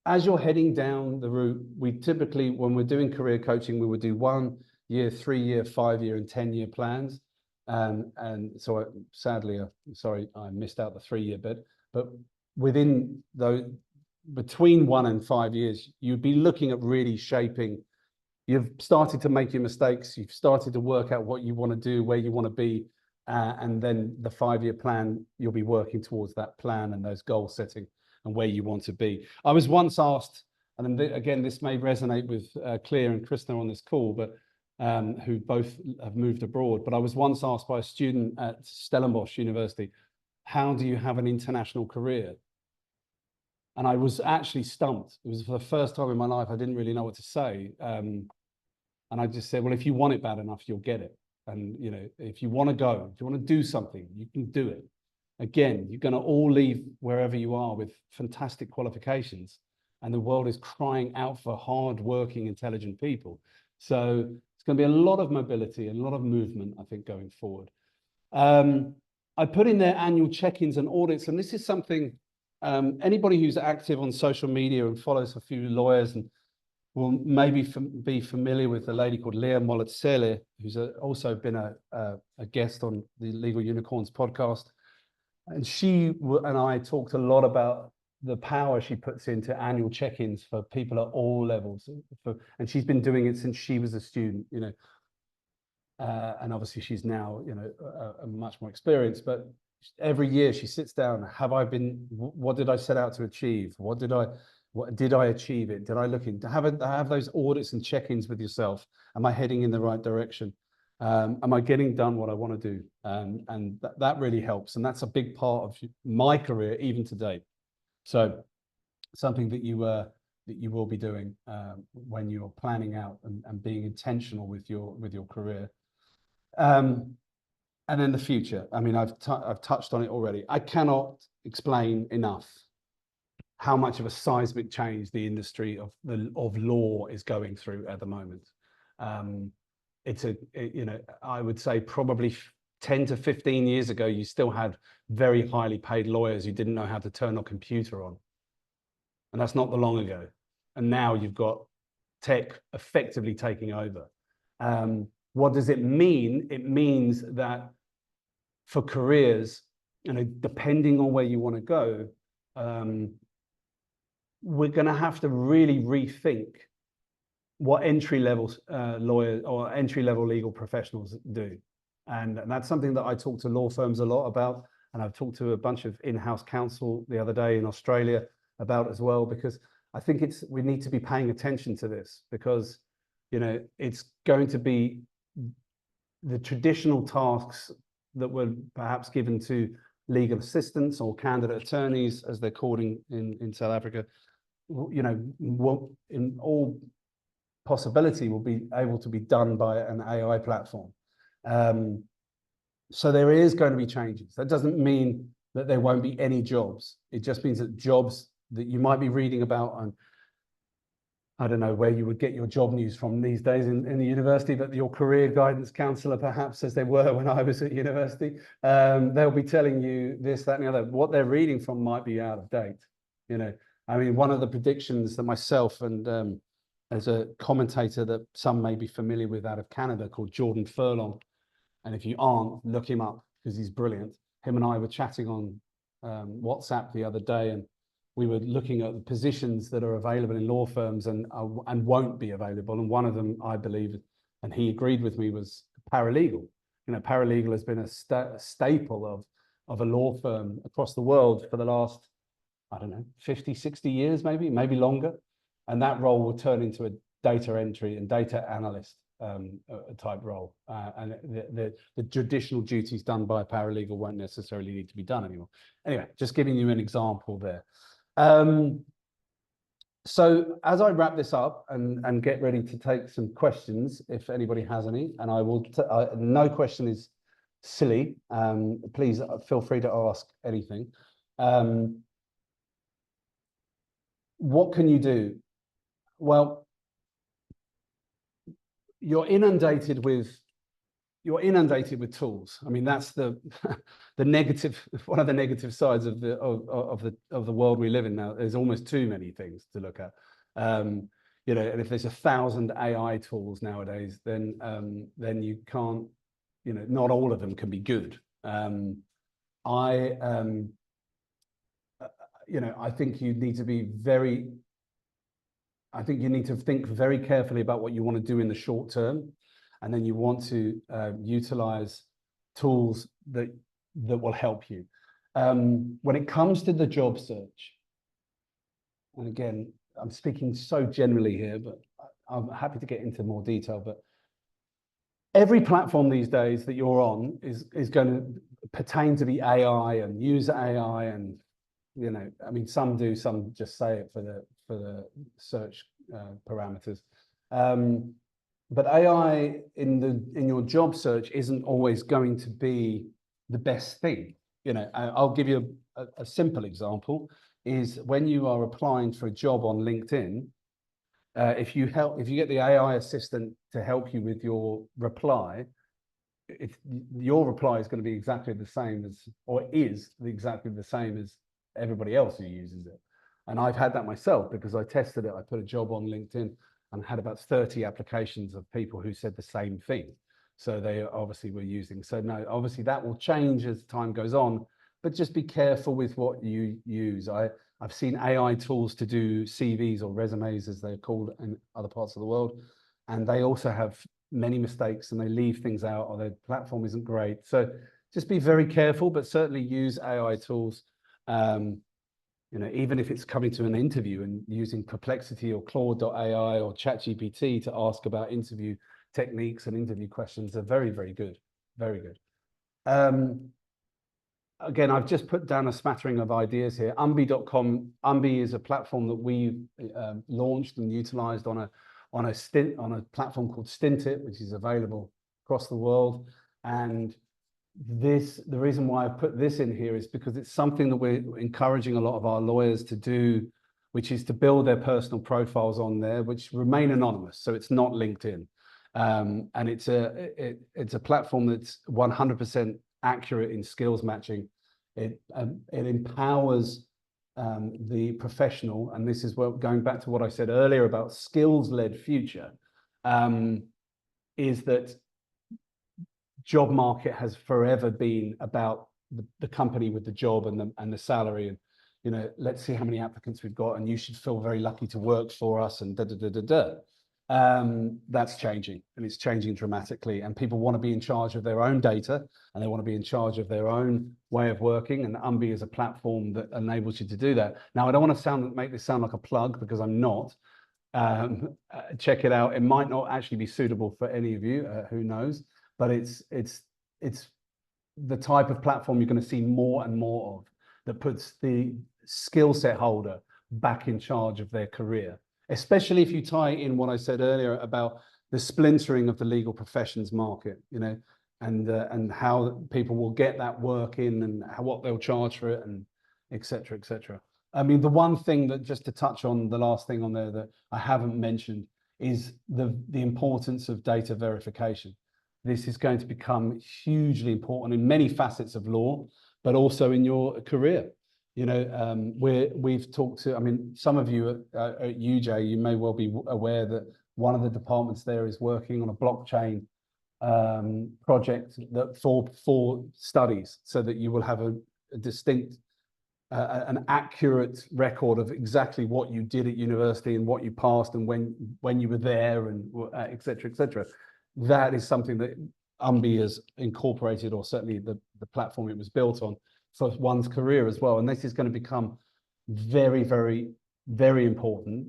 As you're heading down the route, we typically, when we're doing career coaching, we would do 1 year, 3 year, 5 year, and 10-year plans. And so sadly, sorry, I missed out the 3 year bit, but within those, between 1 and 5 years, you'd be looking at really shaping. You've started to make your mistakes. You've started to work out what you want to do, where you want to be. And then the 5 year plan, you'll be working towards that plan and those goal setting and where you want to be. I was once asked, and then again, this may resonate with Clear and Krishna on this call, but who both have moved abroad. But I was once asked by a student at Stellenbosch University, how do you have an international career? And I was actually stumped. It was for the first time in my life, I didn't really know what to say. And I just said, well, if you want it bad enough, you'll get it. And, if you want to go, if you want to do something, you can do it. Again, you're going to all leave wherever you are with fantastic qualifications, and the world is crying out for hard-working, intelligent people. So it's going to be a lot of mobility and a lot of movement, I think, going forward. I put in there annual check-ins and audits, and this is something anybody who's active on social media and follows a few lawyers and will maybe be familiar with a lady called Leah Mollet-Sele, who's also been a guest on the Legal Unicorns podcast. And she and I talked a lot about the power she puts into annual check-ins for people at all levels. And she's been doing it since she was a student, and obviously she's now, a much more experienced, but every year she sits down, what did I set out to achieve? What did I achieve it? Did I look into have those audits and check-ins with yourself? Am I heading in the right direction? Am I getting done what I want to do? And that really helps. And that's a big part of my career, even today. So something that you will be doing when you're planning out and being intentional with your career. And then the future. I mean, I've touched on it already. I cannot explain enough how much of a seismic change the industry of law is going through at the moment. I would say probably 10 to 15 years ago, you still had very highly paid lawyers who didn't know how to turn a computer on. And that's not the long ago. And now you've got tech effectively taking over. What does it mean? It means that for careers, depending on where you want to go, we're going to have to really rethink what entry-level lawyers or entry-level legal professionals do. And that's something that I talk to law firms a lot about. And I've talked to a bunch of in-house counsel the other day in Australia about as well, because I think we need to be paying attention to this, because, it's going to be the traditional tasks that were perhaps given to legal assistants or candidate attorneys, as they're called in South Africa, in all possibility will be able to be done by an AI platform. So there is going to be changes. That doesn't mean that there won't be any jobs. It just means that jobs that you might be reading about on, I don't know where you would get your job news from these days in the university, but your career guidance counselor, perhaps, as they were when I was at university, they'll be telling you this, that, and the other. What they're reading from might be out of date. You know, I mean, one of the predictions that myself and as a commentator that some may be familiar with out of Canada called Jordan Furlong, and if you aren't, look him up because he's brilliant. Him and I were chatting on WhatsApp the other day, and we were looking at the positions that are available in law firms and won't be available. And one of them, I believe, and he agreed with me, was paralegal. You know, paralegal has been a staple of a law firm across the world for the last, I don't know, 50, 60 years, maybe longer. And that role will turn into a data entry and data analyst type role. And the traditional duties done by a paralegal won't necessarily need to be done anymore. Anyway, just giving you an example there. So as I wrap this up and get ready to take some questions, if anybody has any, and I will, no question is silly. Please feel free to ask anything. What can you do? Well, you're inundated with tools. I mean, that's the negative, one of the negative sides of the world we live in now. There's almost too many things to look at. You know, and if there's 1,000 AI tools nowadays, then you can't, you know, not all of them can be good. You know, I think you need to be very, I think you need to think very carefully about what you want to do in the short term. And then you want to utilize tools that will help you. When it comes to the job search, and again, I'm speaking so generally here, but I'm happy to get into more detail. But every platform these days that you're on is going to pertain to the AI and use AI, and you know, I mean, some do, some just say it for the search parameters. But AI in your job search isn't always going to be the best thing. You know, I'll give you a simple example. Is when you are applying for a job on LinkedIn, if you get the AI assistant to help you with your reply, your reply is going to be exactly the same as, or is exactly the same as everybody else who uses it. And I've had that myself because I tested it. I put a job on LinkedIn and had about 30 applications of people who said the same thing. So they obviously were using. So no, obviously that will change as time goes on, but just be careful with what you use. I've seen AI tools to do CVs or resumes, as they're called in other parts of the world. And they also have many mistakes and they leave things out, or their platform isn't great. So just be very careful, but certainly use AI tools. You know, even if it's coming to an interview and using Perplexity or Claude.ai or ChatGPT to ask about interview techniques and interview questions, are very, very good. Very good. Again, I've just put down a smattering of ideas here. Umbi.com. Umbi is a platform that we've launched and utilized on a platform called Stintit, which is available across the world. And the reason why I put this in here is because it's something that we're encouraging a lot of our lawyers to do, which is to build their personal profiles on there, which remain anonymous. So it's not LinkedIn. And it's a platform that's 100% accurate in skills matching. It empowers the professional, and this is going back to what I said earlier about skills-led future, is that job market has forever been about the company with the job and the salary, and you know, let's see how many applicants we've got, and you should feel very lucky to work for us, and that's changing, and it's changing dramatically, and people want to be in charge of their own data, and they want to be in charge of their own way of working, and Umbi is a platform that enables you to do that. Now, I don't want to make this sound like a plug, because I'm not. Check it out. It might not actually be suitable for any of you, who knows, but it's the type of platform you're going to see more and more of, that puts the skill set holder back in charge of their career. especially if you tie in what I said earlier about the splintering of the legal professions market, you know, and how people will get that work in and what they'll charge for it, and et cetera, et cetera. I mean, the one thing that, just to touch on the last thing on there that I haven't mentioned, is the importance of data verification. This is going to become hugely important in many facets of law, but also in your career. You know, we've talked to, I mean, some of you at UJ, you may well be aware that one of the departments there is working on a blockchain project that for studies, so that you will have a distinct, an accurate record of exactly what you did at university and what you passed and when you were there, and et cetera, et cetera. That is something that UMBI has incorporated, or certainly the platform it was built on, for one's career as well. And this is going to become very, very, very important.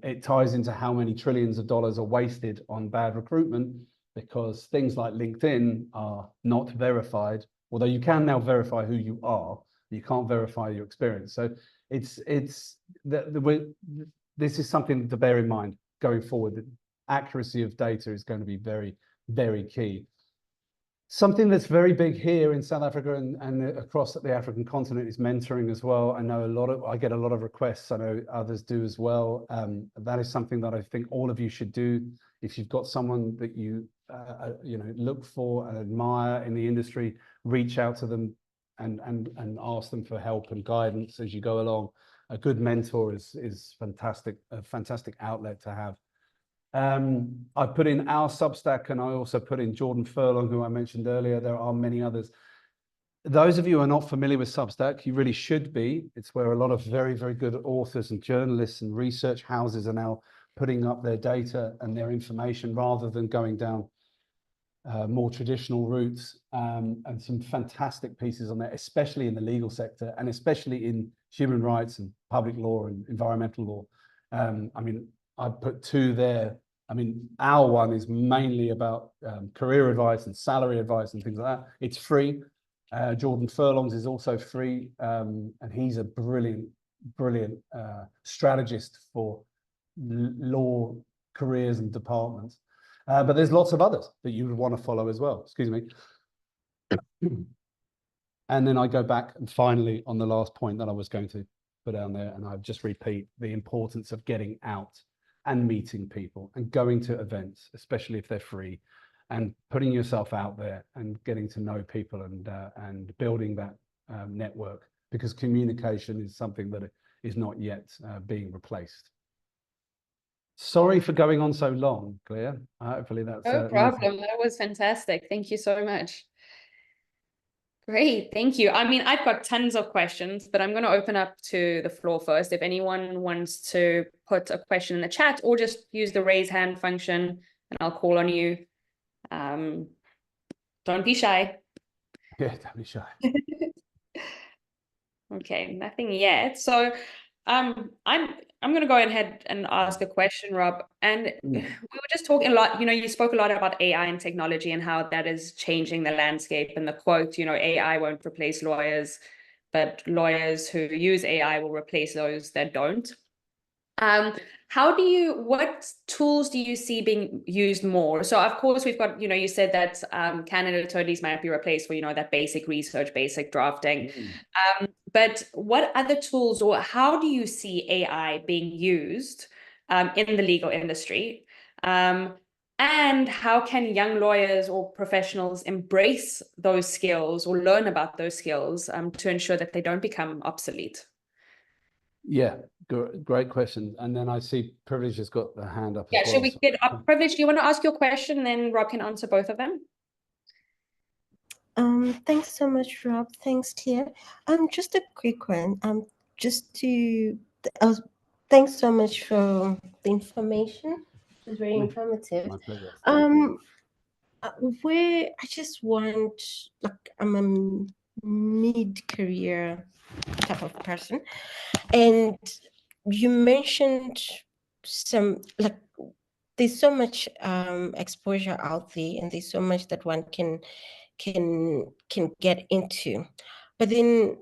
It ties into how many trillions of dollars are wasted on bad recruitment, because things like LinkedIn are not verified, although you can now verify who you are. You can't verify your experience. So this is something to bear in mind going forward. The accuracy of data is going to be very, very key. Something that's very big here in South Africa and across the African continent is mentoring as well. I know I get a lot of requests. I know others do as well. That is something that I think all of you should do. If you've got someone that you look for and admire in the industry, reach out to them and ask them for help and guidance as you go along. A good mentor is fantastic, a fantastic outlet to have. I put in our Substack, and I also put in Jordan Furlong, who I mentioned earlier. There are many others. Those of you who are not familiar with Substack, you really should be. It's where a lot of very, very good authors and journalists and research houses are now putting up their data and their information, rather than going down more traditional routes, and some fantastic pieces on there, especially in the legal sector, and especially in human rights and public law and environmental law. I mean, I put two there. I mean, our one is mainly about career advice and salary advice and things like that. It's free. Jordan Furlong's is also free, and he's a brilliant, brilliant strategist for law careers and departments. But there's lots of others that you would want to follow as well. Excuse me. And then I go back, and finally, on the last point that I was going to put down there, and I just repeat the importance of getting out and meeting people and going to events, especially if they're free, and putting yourself out there and getting to know people and building that network, because communication is something that is not yet being replaced. Sorry for going on so long, Claire. Hopefully that's no problem. That was fantastic. Thank you so much. Great, thank you. I mean, I've got tons of questions, but I'm going to open up to the floor first. If anyone wants to put a question in the chat, or just use the raise hand function, and I'll call on you. Don't be shy. Yeah, don't be shy. Okay, nothing yet. So I'm going to go ahead and ask a question, Rob. And we were just talking a lot, you spoke a lot about AI and technology and how that is changing the landscape, and the quote, AI won't replace lawyers, but lawyers who use AI will replace those that don't. What tools do you see being used more? So of course we've got, you said that candidate attorneys might be replaced for, that basic research, basic drafting. But what other tools, or how do you see AI being used in the legal industry? And how can young lawyers or professionals embrace those skills or learn about those skills to ensure that they don't become obsolete? Yeah, great question. And then I see Privilege has got the hand up as well. Should we get up? Privilege, do you want to ask your question, and then Rob can answer both of them? Thanks so much, Rob. Thanks, Claire. Just a quick one. Thanks so much for the information. It was very informative. My pleasure. Where I just want, I'm a mid-career type of person, and you mentioned there's so much exposure out there, and there's so much that one can get into, but then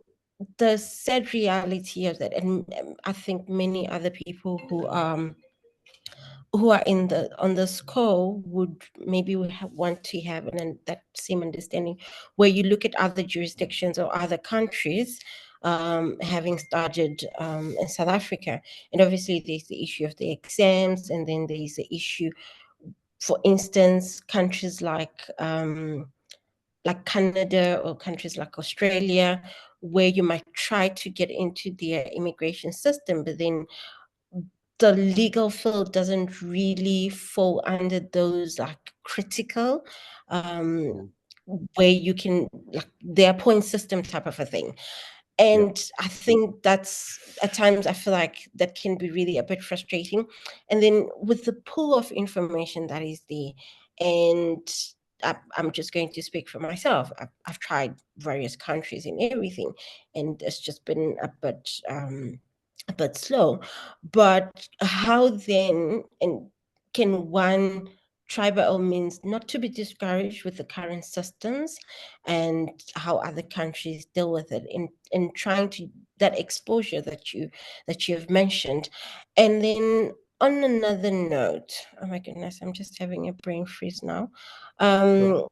the sad reality of that, and I think many other people who are in the on this call would maybe want to have that same understanding, where you look at other jurisdictions or other countries having started in South Africa, and obviously there's the issue of the exams, and then there's the issue, for instance, countries like Canada or countries like Australia, where you might try to get into their immigration system, but then the legal field doesn't really fall under those like critical, where you can, like, their point system type of a thing. And I think that's, at times I feel like that can be really a bit frustrating. And then with the pool of information that is there, and I'm just going to speak for myself. I've tried various countries and everything, and it's just been a bit slow. But how then, and can one try by all means not to be discouraged with the current systems and how other countries deal with it, in trying to, that exposure that you have mentioned. And then on another note, oh my goodness, I'm just having a brain freeze now. Sure.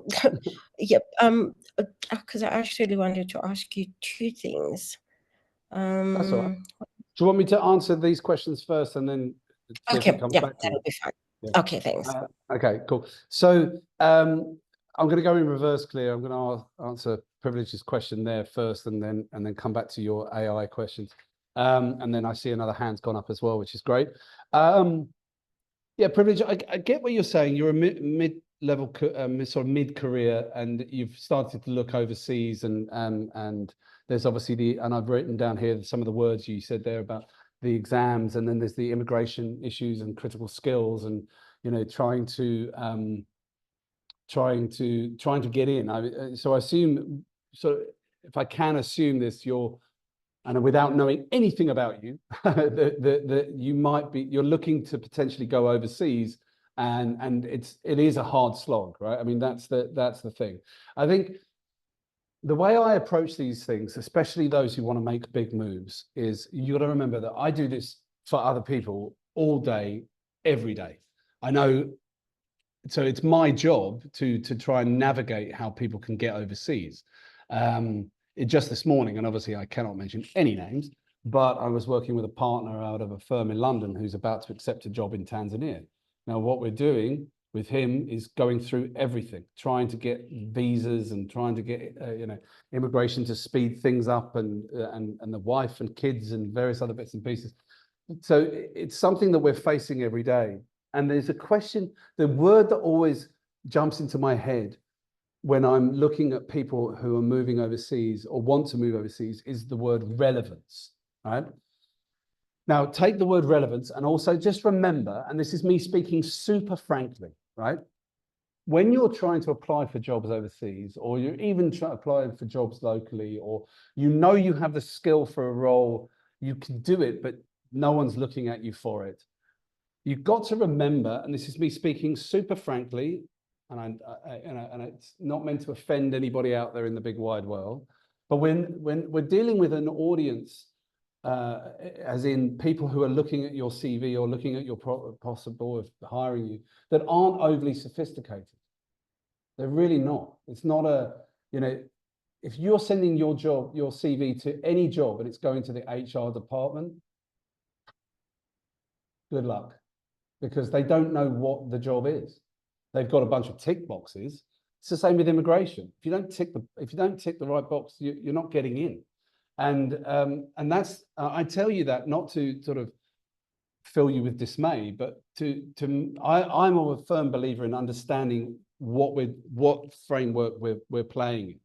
Yep. Because I actually wanted to ask you two things. That's all right. Do you want me to answer these questions first and then see if it Okay, comes yeah, back to you? that'll be fine. Yeah. Okay, thanks. Okay, cool. So I'm going to go in reverse, Clear. I'm going to answer Privilege's question there first, and then come back to your AI questions. And then I see another hand's gone up as well, which is great. Yeah, Privilege, I get what you're saying. You're a mid-level, sort of mid-career, and you've started to look overseas, and there's obviously and I've written down here some of the words you said there about the exams, and then there's the immigration issues and critical skills, and trying to get in. So I assume, so if I can assume this, and without knowing anything about you, that you're looking to potentially go overseas, and it is a hard slog, right? I mean, that's the thing. I think the way I approach these things, especially those who want to make big moves, is you got to remember that I do this for other people all day, every day. I know, so it's my job to try and navigate how people can get overseas. Just this morning, and obviously I cannot mention any names, but I was working with a partner out of a firm in London who's about to accept a job in Tanzania. Now, what we're doing with him is going through everything, trying to get visas and trying to get immigration to speed things up, and the wife and kids and various other bits and pieces. So it's something that we're facing every day. And there's a question, the word that always jumps into my head when I'm looking at people who are moving overseas or want to move overseas is the word relevance, right? Now, take the word relevance, and also just remember, and this is me speaking super frankly, right? When you're trying to apply for jobs overseas, or you're even applying for jobs locally, or you have the skill for a role, you can do it, but no one's looking at you for it. You've got to remember, and this is me speaking super frankly, and it's not meant to offend anybody out there in the big wide world, but when we're dealing with an audience, as in people who are looking at your CV or looking at your possible of hiring you, that aren't overly sophisticated. They're really not. It's not if you're sending your CV to any job and it's going to the HR department, good luck, because they don't know what the job is. They've got a bunch of tick boxes. It's the same with immigration. If you don't tick the right box, you're not getting in. And that's I tell you that not to sort of fill you with dismay, but I'm a firm believer in understanding what framework we're playing in.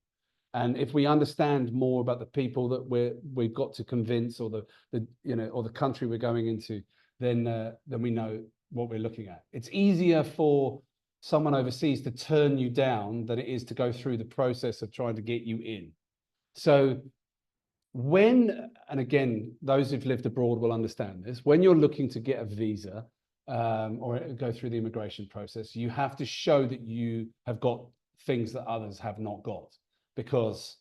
And if we understand more about the people that we've got to convince, or the country we're going into, then we know what we're looking at. It's easier for someone overseas to turn you down than it is to go through the process of trying to get you in. So and again, those who've lived abroad will understand this, when you're looking to get a visa or go through the immigration process, you have to show that you have got things that others have not got, because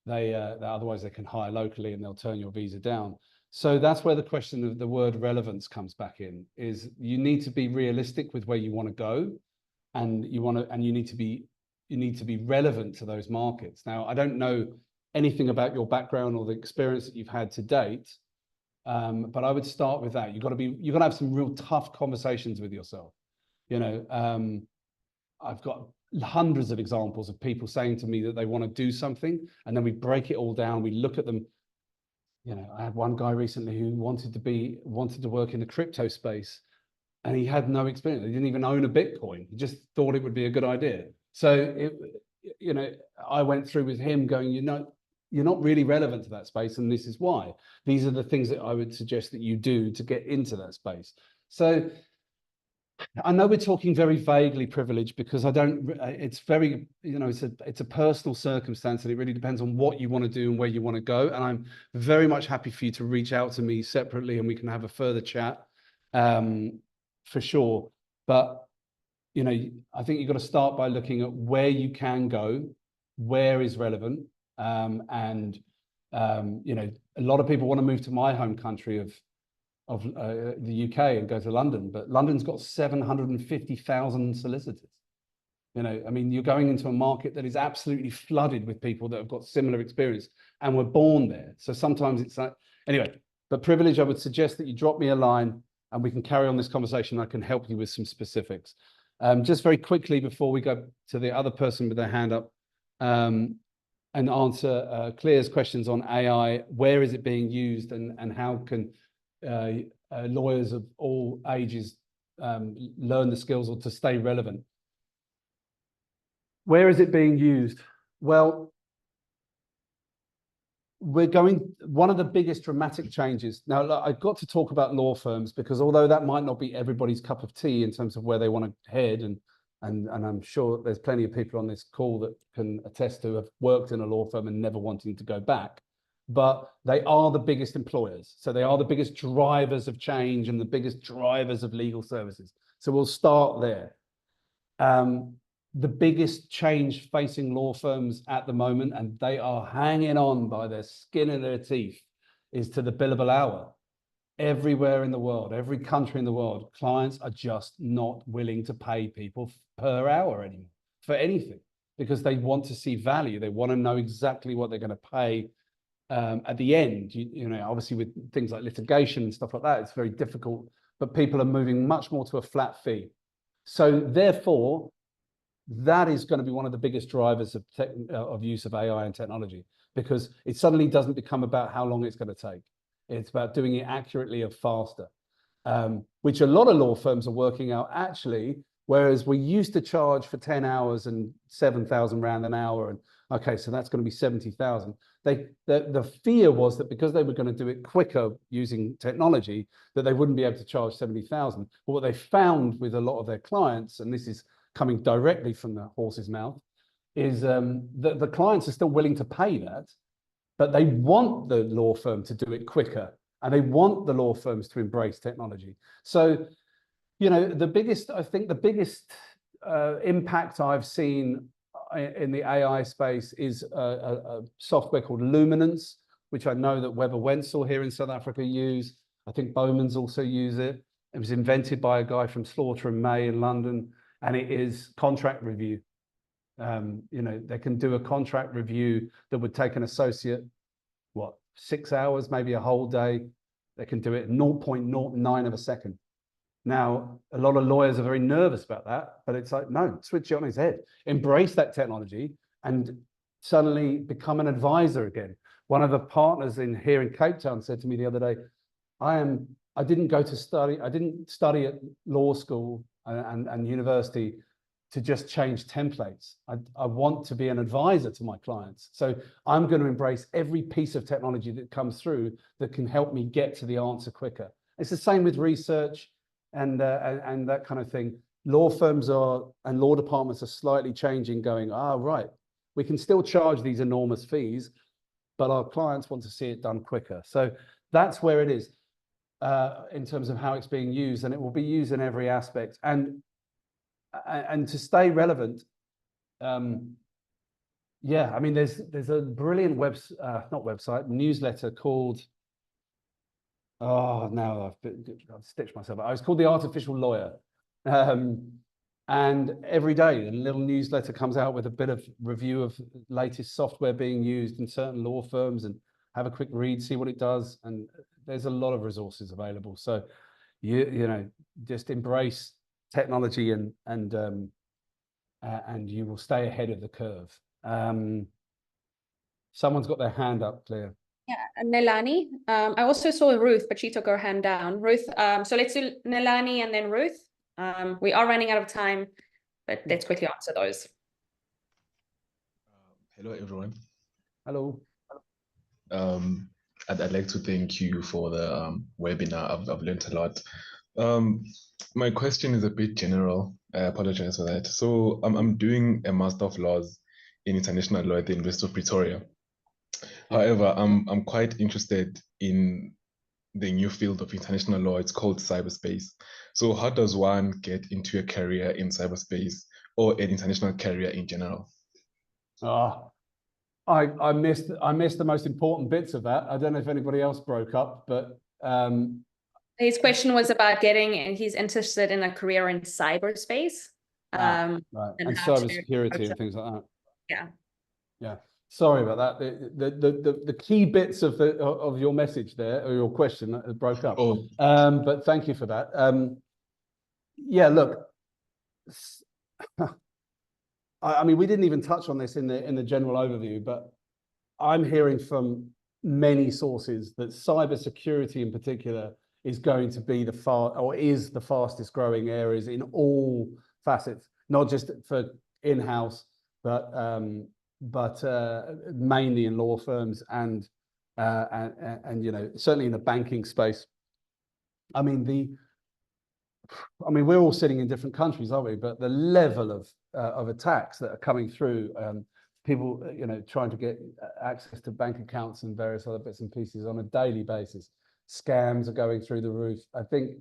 otherwise they can hire locally and they'll turn your visa down. So that's where the question of the word relevance comes back in, is you need to be realistic with where you want to go, and you need to be relevant to those markets. Now, I don't know anything about your background or the experience that you've had to date, but I would start with that. You've got to have some real tough conversations with yourself. I've got hundreds of examples of people saying to me that they want to do something, and then we break it all down. We look at them. I had one guy recently who wanted to work in the crypto space, and he had no experience. He didn't even own a Bitcoin. He just thought it would be a good idea. So I went through with him going, you're not really relevant to that space, and this is why. These are the things that I would suggest that you do to get into that space. So I know we're talking very vaguely privileged, because it's very, it's a personal circumstance, and it really depends on what you want to do and where you want to go. And I'm very much happy for you to reach out to me separately, and we can have a further chat, for sure. But, I think you've got to start by looking at where you can go, where is relevant. A lot of people want to move to my home country of the UK and go to London, but London's got 750,000 solicitors. You're going into a market that is absolutely flooded with people that have got similar experience and were born there. So sometimes it's like, anyway, but privilege, I would suggest that you drop me a line and we can carry on this conversation. I can help you with some specifics. Just very quickly before we go to the other person with their hand up, and answer Claire's questions on AI. Where is it being used, and how can lawyers of all ages learn the skills or to stay relevant? Where is it being used? Well, one of the biggest dramatic changes. Now, look, I've got to talk about law firms, because although that might not be everybody's cup of tea in terms of where they want to head, and I'm sure there's plenty of people on this call that can attest to have worked in a law firm and never wanting to go back, but they are the biggest employers. So they are the biggest drivers of change and the biggest drivers of legal services. So we'll start there. The biggest change facing law firms at the moment, and they are hanging on by their skin and their teeth, is to the billable hour. Everywhere in the world, every country in the world, clients are just not willing to pay people per hour anymore for anything, because they want to see value. They want to know exactly what they're going to pay at the end. Obviously with things like litigation and stuff like that, it's very difficult, but people are moving much more to a flat fee. So therefore, that is going to be one of the biggest drivers of use of AI and technology, because it suddenly doesn't become about how long it's going to take. It's about doing it accurately and faster, which a lot of law firms are working out actually, whereas we used to charge for 10 hours and 7,000 rand an hour. And okay, so that's going to be 70,000. The fear was that because they were going to do it quicker using technology, that they wouldn't be able to charge 70,000. But what they found with a lot of their clients, and this is coming directly from the horse's mouth, is that the clients are still willing to pay that, but they want the law firm to do it quicker, and they want the law firms to embrace technology. So, the biggest impact I've seen in the AI space is a software called Luminance, which I know that Weber Wenzel here in South Africa use. I think Bowman's also use it. It was invented by a guy from Slaughter and May in London, and it is contract review. They can do a contract review that would take an associate, 6 hours, maybe a whole day. They can do it in 0.09 of a second. Now, a lot of lawyers are very nervous about that, but it's like, no, switch it on its head. Embrace that technology and suddenly become an advisor again. One of the partners here in Cape Town said to me the other day, I didn't study at law school and university to just change templates. I want to be an advisor to my clients. So I'm going to embrace every piece of technology that comes through that can help me get to the answer quicker. It's the same with research and that kind of thing. Law firms and law departments are slightly changing, going, right, we can still charge these enormous fees, but our clients want to see it done quicker. So that's where it is in terms of how it's being used, and it will be used in every aspect. And to stay relevant, yeah, I mean, there's a brilliant newsletter called, oh, now I've stitched myself up. It's called The Artificial Lawyer. And every day a little newsletter comes out with a bit of review of latest software being used in certain law firms, and have a quick read, see what it does. And there's a lot of resources available. So you know, just embrace technology and you will stay ahead of the curve. Someone's got their hand up, Claire. Yeah, Nelani. I also saw Ruth, but she took her hand down. Ruth, so let's do Nelani and then Ruth. We are running out of time, but let's quickly answer those. Hello, everyone. Hello. I'd like to thank you for the webinar. I've learned a lot. My question is a bit general. I apologize for that. So I'm doing a Master of Laws in International Law at the University of Pretoria. However, I'm quite interested in the new field of international law. It's called cyberspace. So how does one get into a career in cyberspace or an international career in general? I missed the most important bits of that. I don't know if anybody else broke up, but his question was about getting, and he's interested in a career in cyberspace. Right. And cybersecurity and things like that. Yeah. Yeah. Sorry about that. The key bits of your message there, or your question, broke up. Oh. But thank you for that. Yeah, look, I mean, we didn't even touch on this in the general overview, but I'm hearing from many sources that cybersecurity in particular is going to be the fastest growing areas in all facets, not just for in-house, but mainly in law firms and you know, certainly in the banking space. I mean, we're all sitting in different countries, aren't we? But the level of attacks that are coming through, people, you know, trying to get access to bank accounts and various other bits and pieces on a daily basis. Scams are going through the roof. I think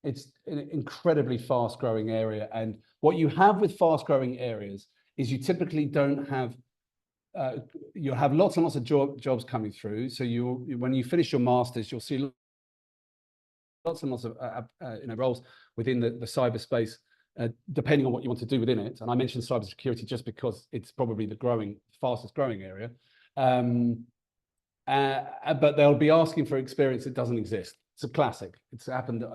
it's an incredibly fast-growing area, and what you have with fast-growing areas is you typically don't have, you'll have lots and lots of jobs coming through. So when you finish your masters, you'll see lots and lots of you know, roles within the cyberspace, depending on what you want to do within it. And I mentioned cybersecurity just because it's probably the fastest growing area. But they'll be asking for experience that doesn't exist. It's a classic. It's happened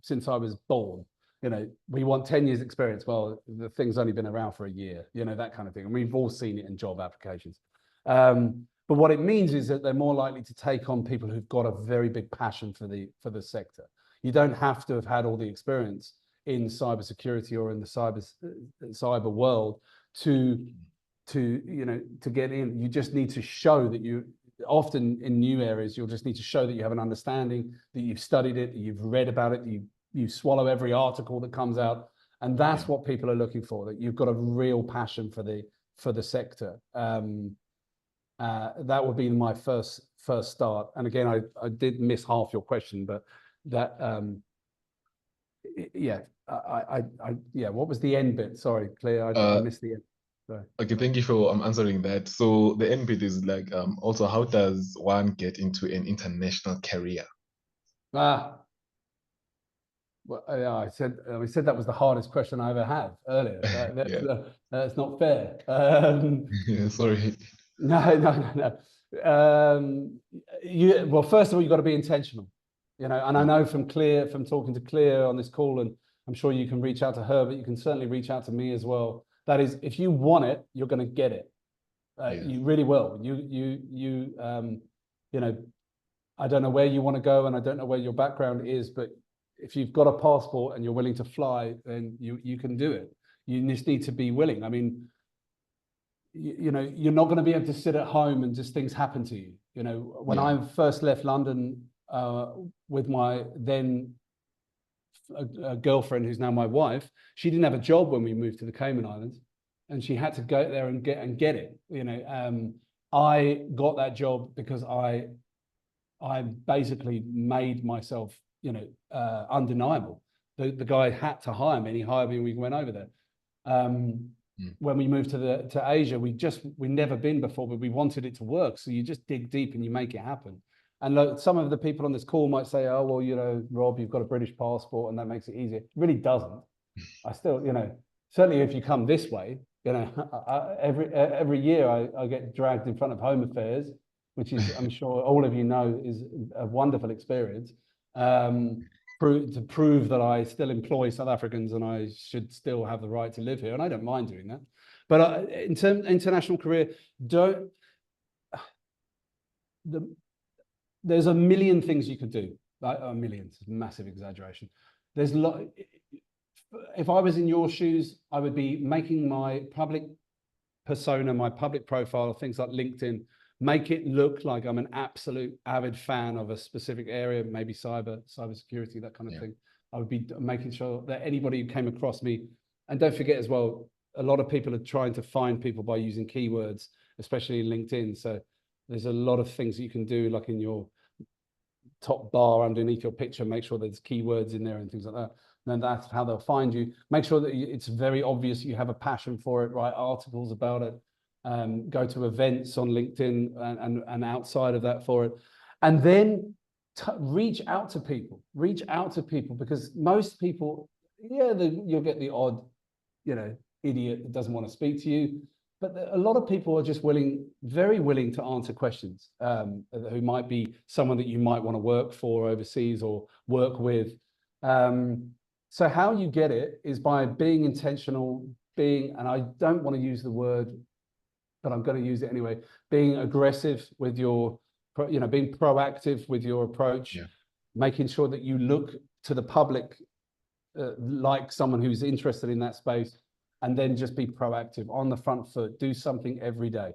since I was born. You know, we want 10 years experience. Well, the thing's only been around for a year, you know, that kind of thing. And we've all seen it in job applications. But what it means is that they're more likely to take on people who've got a very big passion for the sector. You don't have to have had all the experience in cybersecurity or in the cyber world to you know, to get in. You just need to show that you, often in new areas, you'll just need to show that you have an understanding, that you've studied it, that you've read about it, you swallow every article that comes out, and that's what people are looking for, that you've got a real passion for the sector. That would be my first start. And again, I did miss half your question, but that yeah, yeah, what was the end bit? Sorry, Claire, I missed the end. Sorry. Okay, thank you for answering that. So the end bit is like, also, how does one get into an international career? Well, I said that was the hardest question I ever had earlier. That's not fair. Yeah, sorry. No. Well, first of all, you've got to be intentional, you know. And I know from talking to Claire on this call, and I'm sure you can reach out to her, but you can certainly reach out to me as well. That is, if you want it, you're going to get it. You really will. You know, I don't know where you want to go, and I don't know where your background is, but if you've got a passport and you're willing to fly, then you can do it. You just need to be willing. I mean, you know, you're not going to be able to sit at home and just things happen to you. You know, when I first left London with my then girlfriend, who's now my wife, she didn't have a job when we moved to the Cayman Islands, and she had to go there and get it. You know, I got that job because I basically made myself, you know, undeniable. The guy had to hire me, and he hired me, and we went over there. when we moved to Asia, we'd never been before, but we wanted it to work. So you just dig deep and you make it happen. And look, some of the people on this call might say, oh, well, you know, Rob, you've got a British passport and that makes it easier. It really doesn't. I still, you know, certainly if you come this way, you know, every year I get dragged in front of Home Affairs, which is, I'm sure all of you know, is a wonderful experience, to prove that I still employ South Africans and I should still have the right to live here. And I don't mind doing that. But in terms of international career, there's a million things you could do. Like, a million is a massive exaggeration. There's a lot. If I was in your shoes, I would be making my public persona, my public profile, things like LinkedIn, make it look like I'm an absolute avid fan of a specific area, maybe cybersecurity, that kind of thing. I would be making sure that anybody who came across me, and don't forget as well, a lot of people are trying to find people by using keywords, especially in LinkedIn. So there's a lot of things that you can do, like in your top bar underneath your picture, make sure there's keywords in there and things like that. And then that's how they'll find you. Make sure that it's very obvious you have a passion for it, write articles about it, go to events on LinkedIn and outside of that for it. And then reach out to people, because most people, you'll get the odd, you know, idiot that doesn't want to speak to you. But a lot of people are just very willing to answer questions, who might be someone that you might want to work for overseas or work with. So how you get it is by being intentional, and I don't want to use the word, but I'm going to use it anyway, being aggressive with your, you know, being proactive with your approach, making sure that you look to the public like someone who's interested in that space. And then just be proactive, on the front foot, do something every day.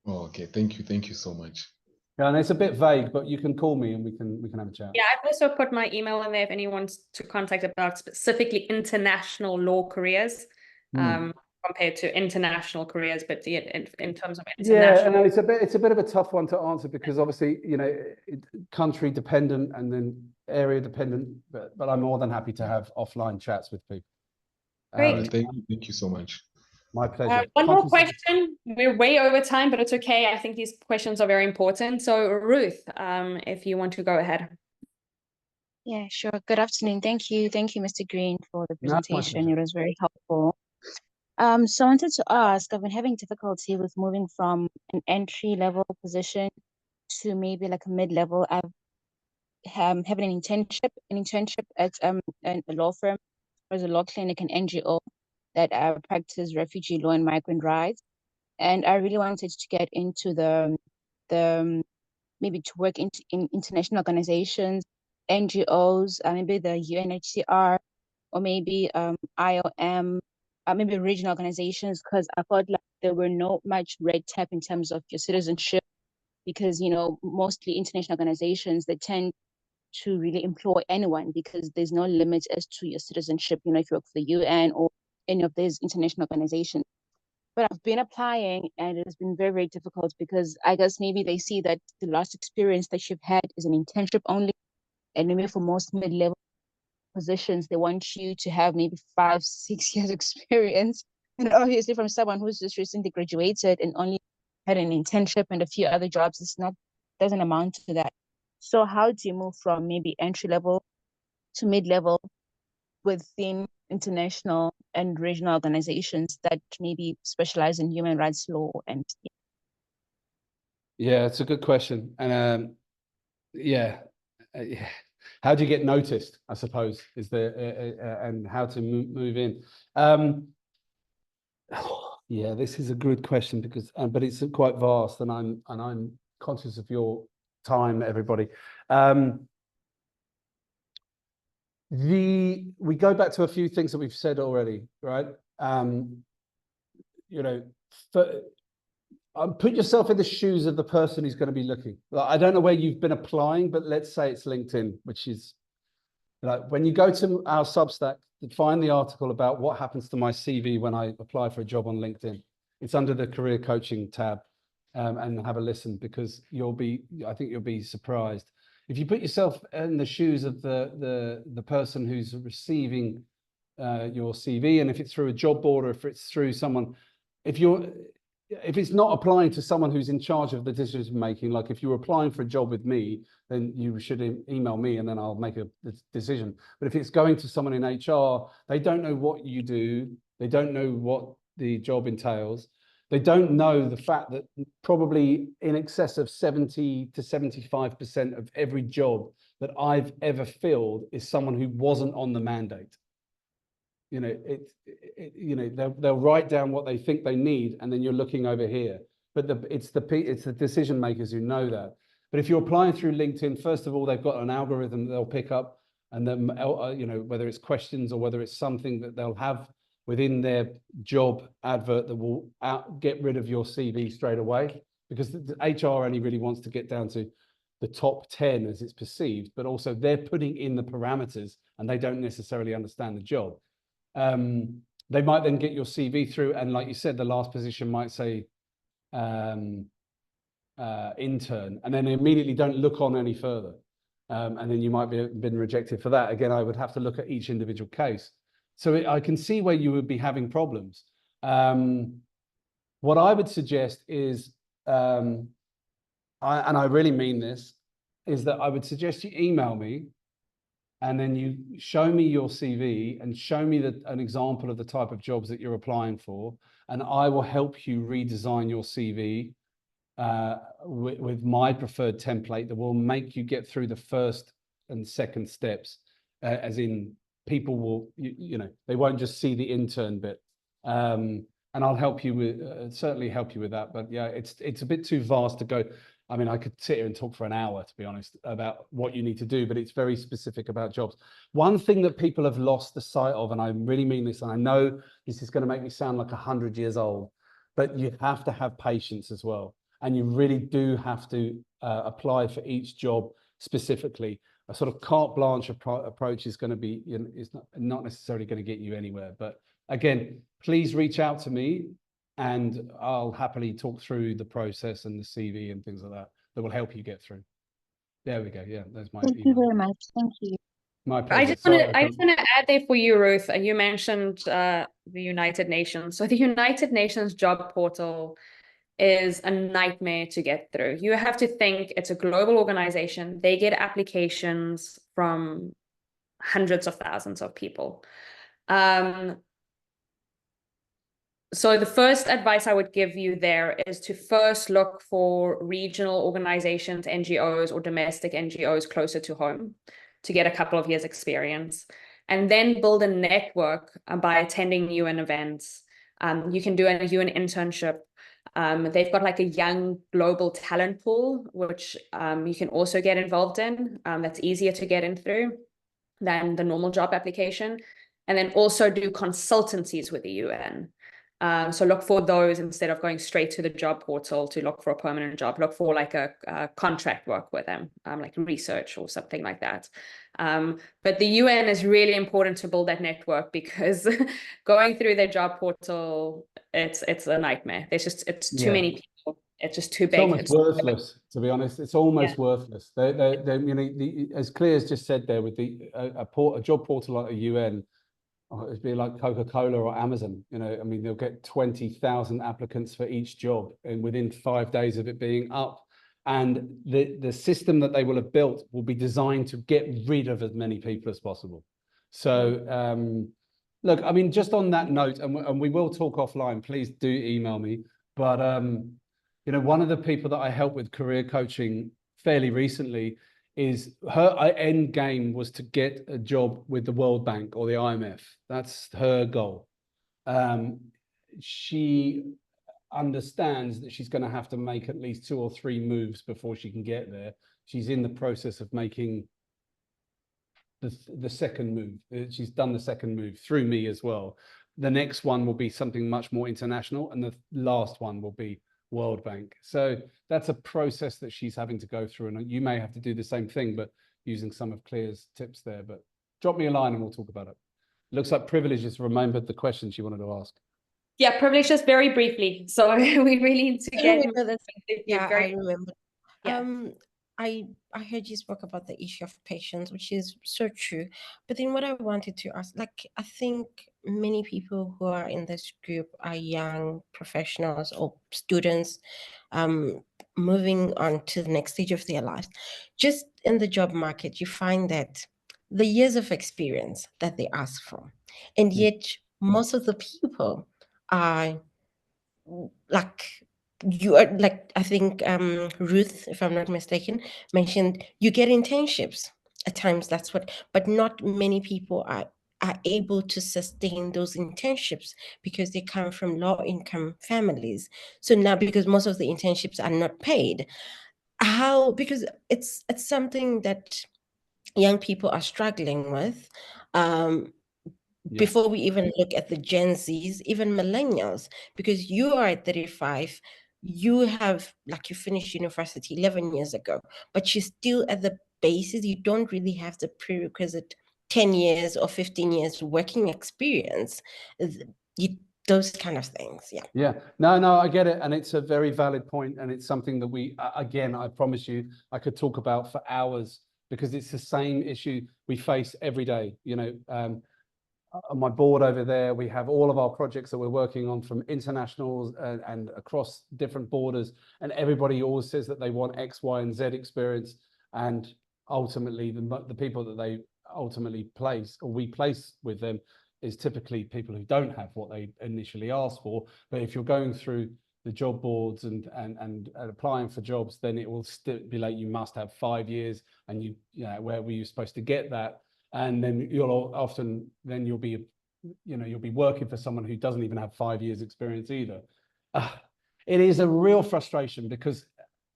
Oh, okay, thank you so much. Yeah, and it's a bit vague, but you can call me and we can have a chat. Yeah, I've also put my email in there if anyone wants to contact about specifically international law careers, compared to international careers, but in terms of international. Yeah, and it's a bit of a tough one to answer, because obviously, you know, country dependent and then area dependent, but I'm more than happy to have offline chats with people. Great. Thank you so much. My pleasure. One more question. We're way over time, but it's okay. I think these questions are very important. So Ruth, if you want to go ahead. Yeah, sure. Good afternoon. Thank you, Mr. Green, for the presentation. It was very helpful. So I wanted to ask, I've been having difficulty with moving from an entry-level position to maybe like a mid-level. I've having an internship at a law firm, or as a law clinic, an NGO that practices refugee law and migrant rights. And I really wanted to get into the maybe to work in international organizations, NGOs, maybe the UNHCR, or maybe IOM, maybe regional organizations, because I felt like there were no much red tape in terms of your citizenship, because, you know, mostly international organizations, they tend to really employ anyone because there's no limit as to your citizenship, you know, if you work for the UN or any of these international organizations. But I've been applying and it has been very, very difficult, because I guess maybe they see that the last experience that you've had is an internship only. And maybe for most mid-level positions, they want you to have maybe 5-6 years experience. And obviously from someone who's just recently graduated and only had an internship and a few other jobs, doesn't amount to that. So how do you move from maybe entry-level to mid-level within international and regional organizations that maybe specialize in human rights law? And yeah, it's a good question. And how do you get noticed, I suppose, is and how to move in. Yeah, this is a good question, because but it's quite vast, and I'm conscious of your time, everybody. We go back to a few things that we've said already, right? You know, put yourself in the shoes of the person who's going to be looking. Like, I don't know where you've been applying, but let's say it's LinkedIn, which is like, when you go to our Substack to find the article about what happens to my CV when I apply for a job on LinkedIn, it's under the career coaching tab, and have a listen, because I think you'll be surprised. If you put yourself in the shoes of the person who's receiving your CV, and if it's through a job board or if it's through someone, if it's not applying to someone who's in charge of the decision making, like if you're applying for a job with me, then you should email me and then I'll make a decision. But if it's going to someone in HR, they don't know what you do. They don't know what the job entails. They don't know the fact that probably in excess of 70 to 75% of every job that I've ever filled is someone who wasn't on the mandate. You know, they'll write down what they think they need, and then you're looking over here. But it's the decision makers who know that. But if you're applying through LinkedIn, first of all, they've got an algorithm that they'll pick up, and then you know, whether it's questions or whether it's something that they'll have within their job advert that will get rid of your CV straight away, because the HR only really wants to get down to the top 10 as it's perceived, but also they're putting in the parameters and they don't necessarily understand the job. They might then get your CV through, and like you said, the last position might say intern, and then they immediately don't look on any further, and then you might be been rejected for that. Again, I would have to look at each individual case. So I can see where you would be having problems. What I would suggest is, and I really mean this, is that I would suggest you email me, and then you show me your CV and show me an example of the type of jobs that you're applying for, and I will help you redesign your CV with my preferred template that will make you get through the first and second steps, as in people will, you know, they won't just see the intern bit. And I'll help you with, certainly help you with that. But yeah, it's a bit too vast to go. I mean, I could sit here and talk for an hour, to be honest, about what you need to do, but it's very specific about jobs. One thing that people have lost the sight of, and I really mean this, and I know this is going to make me sound like 100 years old, but you have to have patience as well. And you really do have to apply for each job specifically. A sort of carte blanche approach is going to be, you know, is not necessarily going to get you anywhere. But again, please reach out to me, and I'll happily talk through the process and the CV and things like that that will help you get through. There we go. Yeah, there's my Thank you very much. Thank you. My pleasure. I just want to add there for you, Ruth. You mentioned the United Nations. So the United Nations job portal is a nightmare to get through. You have to think it's a global organization. They get applications from hundreds of thousands of people. So the first advice I would give you there is to first look for regional organizations, NGOs, or domestic NGOs closer to home to get a couple of years experience, and then build a network by attending UN events. You can do a UN internship. They've got like a young global talent pool, which you can also get involved in. That's easier to get in through than the normal job application. And then also do consultancies with the UN. So look for those instead of going straight to the job portal to look for a permanent job. Look for like a contract work with them, like research or something like that. But the UN is really important to build that network, because going through their job portal, it's a nightmare. It's too many people. It's just too big. It's almost worthless, to be honest. It's almost worthless. They you know, as Claire's just said there, with a job portal like a UN. It'd be like Coca-Cola or Amazon, you know. I mean, they'll get 20,000 applicants for each job, and within 5 days of it being up, and the system that they will have built will be designed to get rid of as many people as possible. So, look, I mean, just on that note, and we will talk offline. Please do email me. But you know, one of the people that I helped with career coaching fairly recently, is her end game was to get a job with the World Bank or the IMF. That's her goal. She understands that she's going to have to make at least 2 or 3 moves before she can get there. She's in the process of making the second move. She's done the second move through me as well. The next one will be something much more international, and the last one will be World Bank. So that's a process that she's having to go through, and you may have to do the same thing, but using some of Claire's tips there. But drop me a line and we'll talk about it. Looks like Privilege has remembered the question she wanted to ask. Yeah, Privilege, just very briefly. So we really need to get. Yeah, I remember. Yeah. I heard you spoke about the issue of patience, which is so true. But then what I wanted to ask, like, I think many people who are in this group are young professionals or students, moving on to the next stage of their lives. Just in the job market, you find that the years of experience that they ask for, and yet most of the people are like, you are like, I think Ruth, if I'm not mistaken, mentioned you get internships at times. That's what, but not many people are able to sustain those internships because they come from low income families. So now, because most of the internships are not paid, how, because it's something that young people are struggling with. Before we even look at the Gen Zs, even millennials, because you are at 35, you have, like, you finished university 11 years ago, but you're still at the basis. You don't really have the prerequisite 10 years or 15 years working experience. Those kind of things. Yeah, no, I get it. And it's a very valid point. And it's something that we, again, I promise you, I could talk about for hours, because it's the same issue we face every day. You know, on my board over there, we have all of our projects that we're working on from internationals and across different borders. And everybody always says that they want X, Y, and Z experience. And ultimately, the people that they ultimately place, or we place with them, is typically people who don't have what they initially asked for. But if you're going through the job boards and applying for jobs, then it will stipulate you must have 5 years, and you know, where were you supposed to get that? And then you'll often, then you'll be working for someone who doesn't even have 5 years experience either. It is a real frustration, because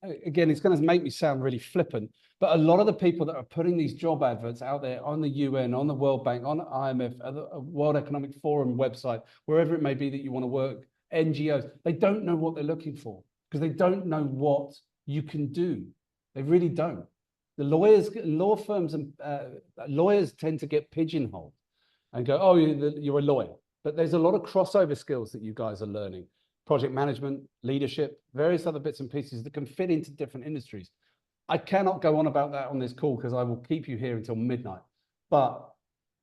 again, it's going to make me sound really flippant, but a lot of the people that are putting these job adverts out there on the UN, on the World Bank, on IMF, the World Economic Forum website, wherever it may be that you want to work, NGOs, they don't know what they're looking for, because they don't know what you can do. They really don't. The law firms and lawyers tend to get pigeonholed and go, oh, you're a lawyer. But there's a lot of crossover skills that you guys are learning. Project management, leadership, various other bits and pieces that can fit into different industries. I cannot go on about that on this call, because I will keep you here until midnight. But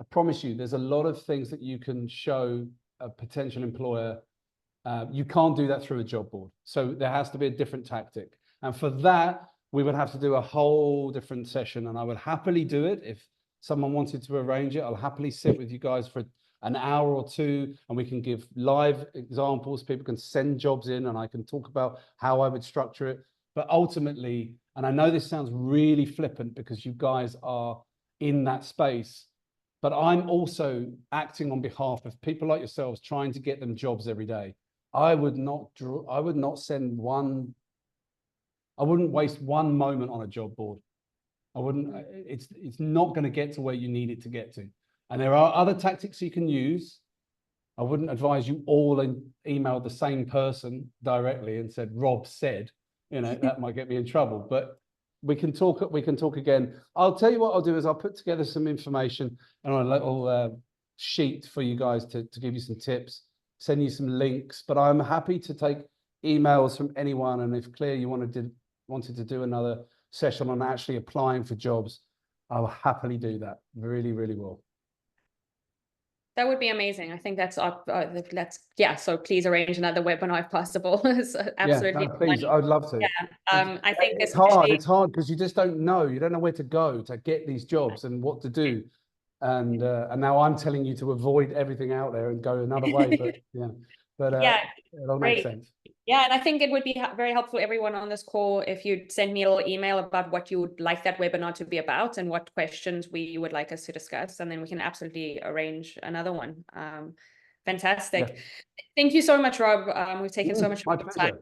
I promise you, there's a lot of things that you can show a potential employer. You can't do that through a job board. So there has to be a different tactic. And for that, we would have to do a whole different session. And I would happily do it. If someone wanted to arrange it, I'll happily sit with you guys for an hour or two, and we can give live examples. People can send jobs in, and I can talk about how I would structure it. But ultimately, and I know this sounds really flippant because you guys are in that space, but I'm also acting on behalf of people like yourselves, trying to get them jobs every day. I would not waste one moment on a job board. I wouldn't. It's not going to get to where you need it to get to. And there are other tactics you can use. I wouldn't advise you all email the same person directly and said, Rob said, you know, that might get me in trouble. But we can talk again. I'll tell you what I'll do is I'll put together some information and a little sheet for you guys to give you some tips, send you some links. But I'm happy to take emails from anyone. And if Claire, you wanted to do another session on actually applying for jobs, I'll happily do that. Really, really will. That would be amazing. I think that's so please arrange another webinar if possible. So absolutely. Yeah, no, please, I'd love to. Yeah, I think it's hard because you just don't know. You don't know where to go to get these jobs and what to do. And now I'm telling you to avoid everything out there and go another way. But it'll make sense. Yeah, and I think it would be very helpful everyone on this call if you'd send me a little email about what you would like that webinar to be about and what questions you would like us to discuss, and then we can absolutely arrange another one. Fantastic. Yeah. Thank you so much, Rob. We've taken so much time,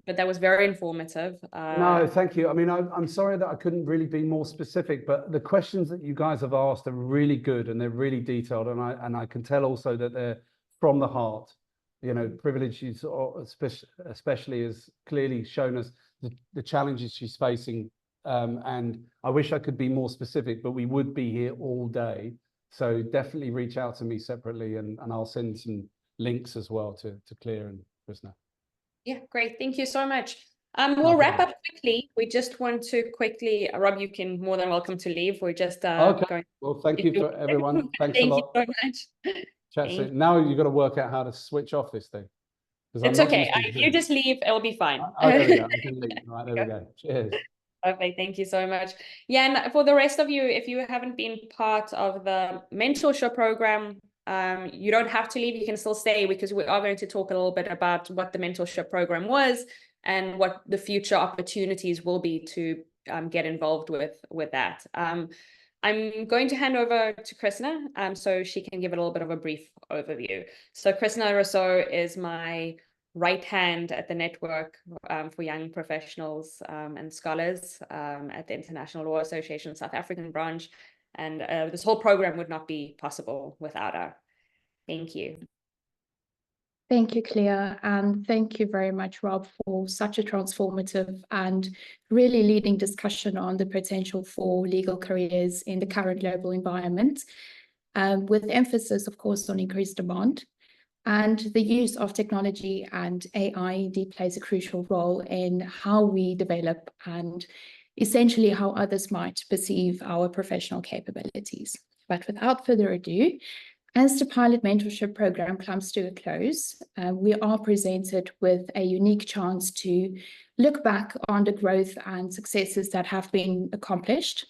but that was very informative. No, thank you. I mean, I'm sorry that I couldn't really be more specific, but the questions that you guys have asked are really good and they're really detailed, and I can tell also that they're from the heart. You know, Privilege is especially has clearly shown us the challenges she's facing. And I wish I could be more specific, but we would be here all day. So definitely reach out to me separately, and I'll send some links as well to Claire and Krishna. Yeah, great. Thank you so much. We'll wrap up quickly. We just want to quickly, Rob, you can more than welcome to leave. We're just Okay. going. Well, thank you for everyone. Thanks a lot. Thank you so much. Chat soon. Now you've got to work out how to switch off this thing. It's okay. If you just leave, it'll be fine. Oh, there we go. I can leave. Right, there we go. Cheers. Perfect. Thank you so much. Yeah, and for the rest of you, if you haven't been part of the mentorship program, you don't have to leave. You can still stay, because we are going to talk a little bit about what the mentorship program was and what the future opportunities will be to get involved with that. I'm going to hand over to Krishna, so she can give it a little bit of a brief overview. So Krishna Rousseau is my right hand at the network for young professionals and scholars at the International Law Association South African branch. And this whole program would not be possible without her. Thank you. Thank you, Clea, and thank you very much, Rob, for such a transformative and really leading discussion on the potential for legal careers in the current global environment, with emphasis, of course, on increased demand. And the use of technology and AI indeed plays a crucial role in how we develop and essentially how others might perceive our professional capabilities. But without further ado, as the pilot mentorship program comes to a close, we are presented with a unique chance to look back on the growth and successes that have been accomplished,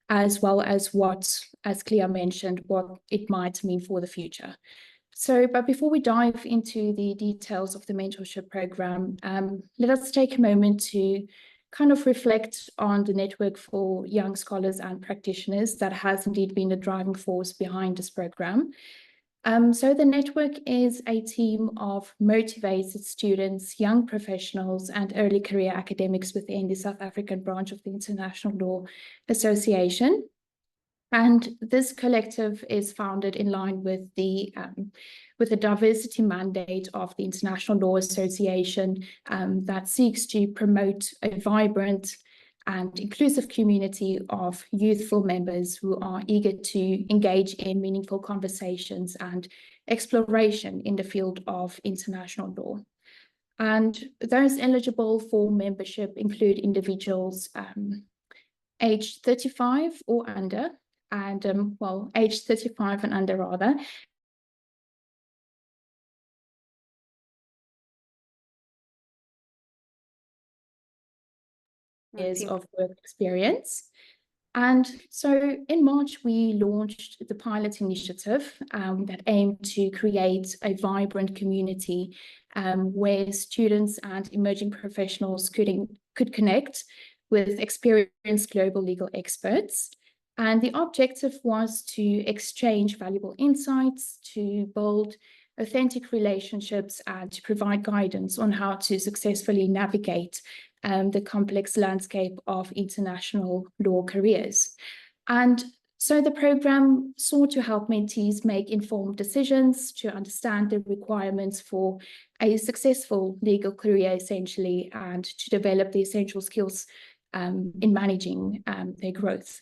as well as what, as Clea mentioned, what it might mean for the future. So, but before we dive into the details of the mentorship program, let us take a moment to kind of reflect on the network for young scholars and practitioners that has indeed been the driving force behind this program. So the network is a team of motivated students, young professionals, and early career academics within the South African branch of the International Law Association. And this collective is founded in line with the diversity mandate of the International Law Association that seeks to promote a vibrant and inclusive community of youthful members who are eager to engage in meaningful conversations and exploration in the field of international law. And those eligible for membership include individuals aged 35 or under, and aged 35 and under rather, years of work experience. And so in March, we launched the pilot initiative that aimed to create a vibrant community where students and emerging professionals could connect with experienced global legal experts. And the objective was to exchange valuable insights, to build authentic relationships, and to provide guidance on how to successfully navigate the complex landscape of international law careers. And so the program sought to help mentees make informed decisions, to understand the requirements for a successful legal career, essentially, and to develop the essential skills in managing their growth.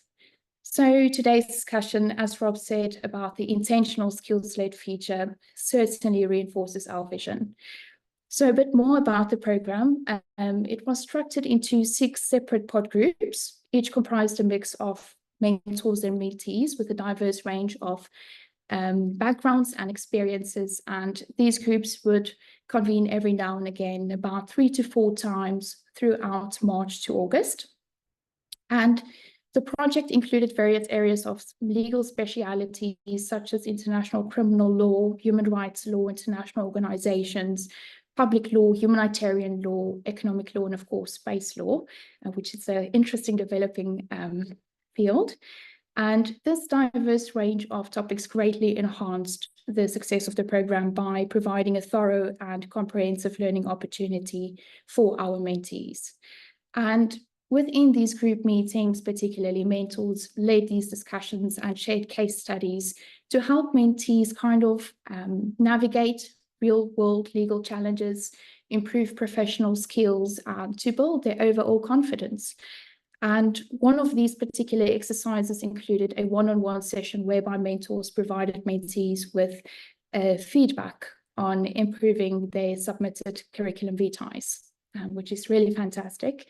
So today's discussion, as Rob said, about the intentional skills-led feature certainly reinforces our vision. So a bit more about the program. It was structured into 6 separate pod groups, each comprised a mix of mentors and mentees with a diverse range of backgrounds and experiences. And these groups would convene every now and again, about 3 to 4 times throughout March to August. And the project included various areas of legal specialities, such as international criminal law, human rights law, international organizations, public law, humanitarian law, economic law, and of course, space law, which is an interesting developing field. And this diverse range of topics greatly enhanced the success of the program by providing a thorough and comprehensive learning opportunity for our mentees. And within these group meetings, particularly, mentors led these discussions and shared case studies to help mentees kind of navigate real-world legal challenges, improve professional skills, and to build their overall confidence. And one of these particular exercises included a one-on-one session whereby mentors provided mentees with feedback on improving their submitted curriculum vitae. which is really fantastic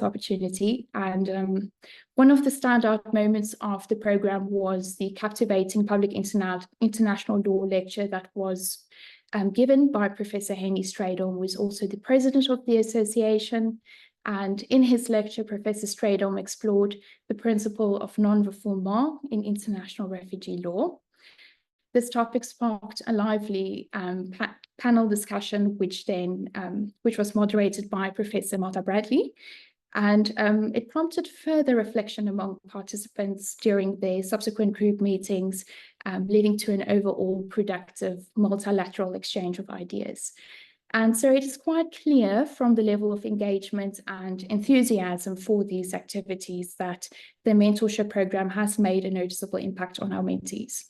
opportunity. And one of the standout moments of the program was the captivating public international law lecture that was given by Professor Henny Stradom, who is also the president of the association. And in his lecture, Professor Stradom explored the principle of non-refoulement in international refugee law. This topic sparked a lively panel discussion, which was moderated by Professor Martha Bradley. And it prompted further reflection among participants during their subsequent group meetings, leading to an overall productive multilateral exchange of ideas. And so it is quite clear from the level of engagement and enthusiasm for these activities that the mentorship program has made a noticeable impact on our mentees.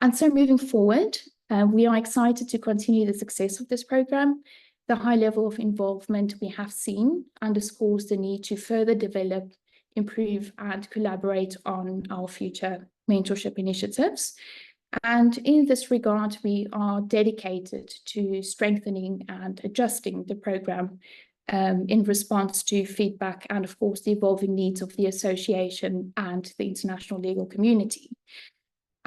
And so moving forward, we are excited to continue the success of this program. The high level of involvement we have seen underscores the need to further develop, improve, and collaborate on our future mentorship initiatives. And in this regard, we are dedicated to strengthening and adjusting the program in response to feedback and, of course, the evolving needs of the association and the international legal community.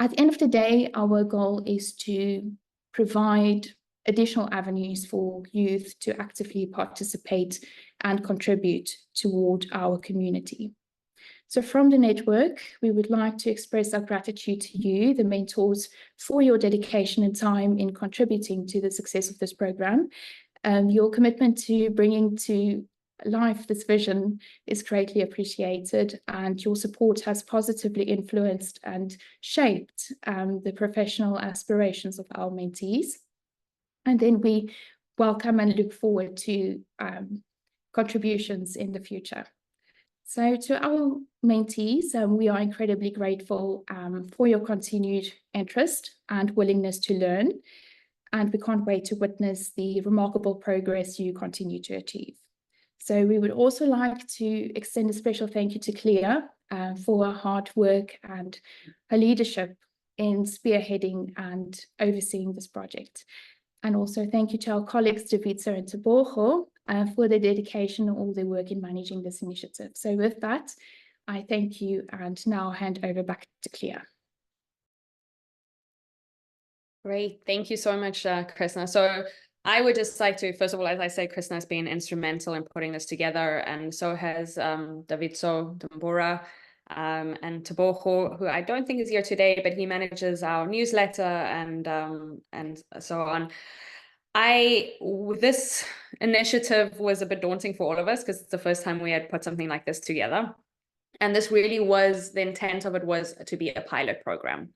At the end of the day, our goal is to provide additional avenues for youth to actively participate and contribute toward our community. So from the network, we would like to express our gratitude to you, the mentors, for your dedication and time in contributing to the success of this program. Your commitment to bringing to life this vision is greatly appreciated, and your support has positively influenced and shaped the professional aspirations of our mentees. And then we welcome and look forward to contributions in the future. So to our mentees, we are incredibly grateful for your continued interest and willingness to learn, and we can't wait to witness the remarkable progress you continue to achieve. So we would also like to extend a special thank you to Clea for her hard work and her leadership in spearheading and overseeing this project. And also thank you to our colleagues, Davitsa and Tebogo, for their dedication and all their work in managing this initiative. So with that, I thank you and now hand over back to Clea. Great. Thank you so much, Krishna. So I would just like to, first of all, as I say, Krishna has been instrumental in putting this together, and so has Davitso Dumbura and Tebogo, who I don't think is here today, but he manages our newsletter and so on. This initiative was a bit daunting for all of us because it's the first time we had put something like this together. And this really was, the intent of it was to be a pilot program.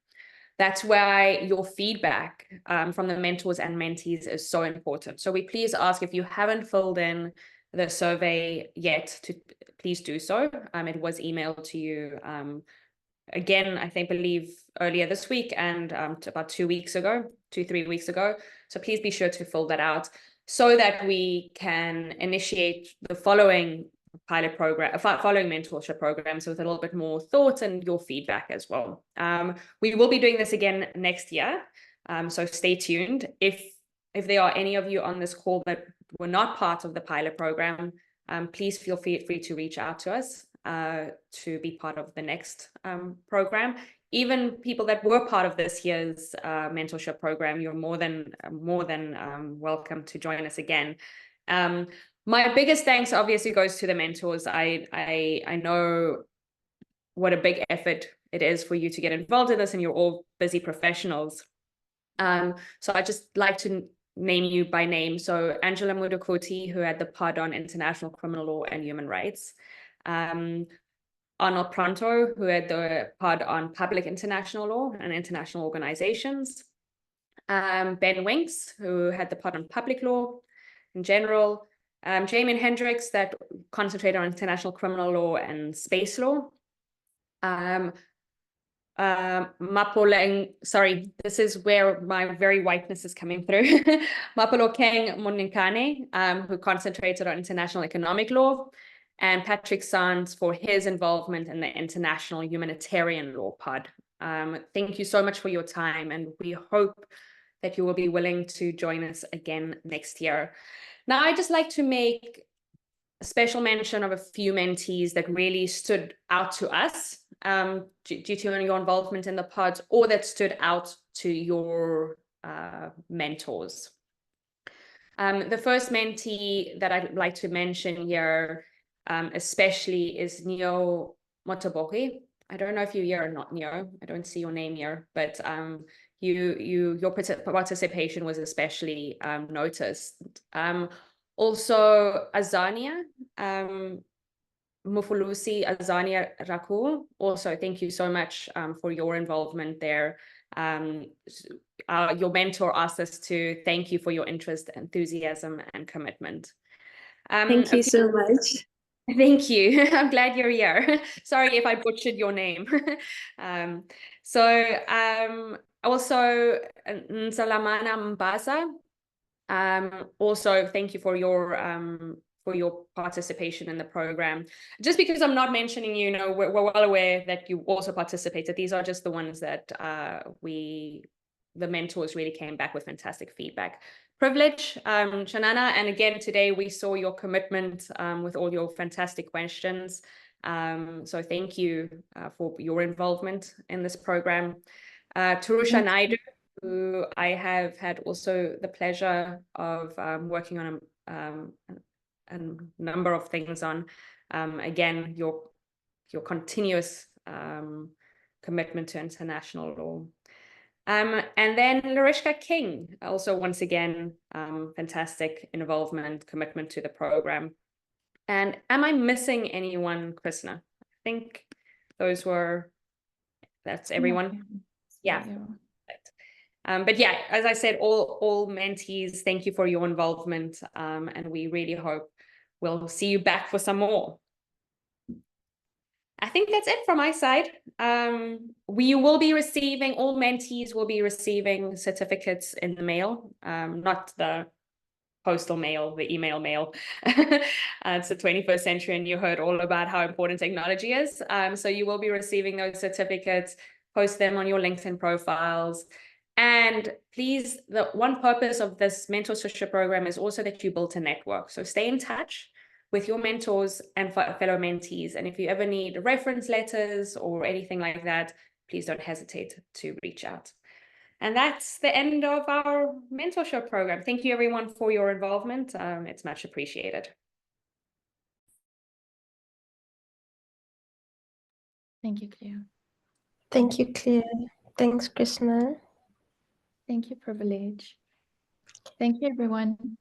That's why your feedback from the mentors and mentees is so important. So we please ask, if you haven't filled in the survey yet, to please do so. It was emailed to you again, I believe earlier this week and about 3 weeks ago. So please be sure to fill that out so that we can initiate the following pilot program, following mentorship programs with a little bit more thought and your feedback as well. We will be doing this again next year, so stay tuned. If there are any of you on this call that were not part of the pilot program, please feel free to reach out to us to be part of the next program. Even people that were part of this year's mentorship program, you're more than welcome to join us again. My biggest thanks obviously goes to the mentors. I know what a big effort it is for you to get involved in this, and you're all busy professionals. So I just like to name you by name. So Angela Mudokoti, who had the pod on international criminal law and human rights. Arnold Pronto, who had the pod on public international law and international organizations. Ben Winks, who had the pod on public law in general. Jamin Hendricks, that concentrated on international criminal law and space law. Mapoleng, sorry, this is where my very whiteness is coming through. Mapolokeng Moninkane, who concentrated on international economic law, and Patrick Sands for his involvement in the international humanitarian law pod. Thank you so much for your time, and we hope that you will be willing to join us again next year. Now, I'd just like to make a special mention of a few mentees that really stood out to us due to your involvement in the pod, or that stood out to your mentors. The first mentee that I'd like to mention here, especially, is Neo Motoboki. I don't know if you're here or not, Neo. I don't see your name here, but your participation was especially noticed. Also, Azania, Mufulusi Azania Rakul. Also, thank you so much for your involvement there. Your mentor asked us to thank you for your interest, enthusiasm, and commitment. Thank you so much. Thank you. I'm glad you're here. Sorry if I butchered your name. Also, Nsalamana Mbasa. Also, thank you for your participation in the program. Just because I'm not mentioning you, we're well aware that you also participated. These are just the ones that the mentors really came back with fantastic feedback. Privilege, Shanana, and again today we saw your commitment with all your fantastic questions. So thank you for your involvement in this program. Turusha Naidu, who I have had also the pleasure of working on a number of things on. Again, your continuous commitment to international law. And then Larishka King, also once again, fantastic involvement, commitment to the program. And am I missing anyone, Krishna? I think that's everyone. Yeah. But yeah, as I said, all mentees, thank you for your involvement. And we really hope we'll see you back for some more. I think that's it from my side. All mentees will be receiving certificates in the mail, not the postal mail, the email mail. It's the 21st century and you heard all about how important technology is. So you will be receiving those certificates, post them on your LinkedIn profiles. And please, the one purpose of this mentorship program is also that you build a network. So stay in touch with your mentors and fellow mentees. And if you ever need reference letters or anything like that, please don't hesitate to reach out. And that's the end of our mentorship program. Thank you everyone for your involvement. It's much appreciated. Thank you, Claire. Thank you, Claire. Thanks, Krishna. Thank you, Privilege. Thank you, everyone.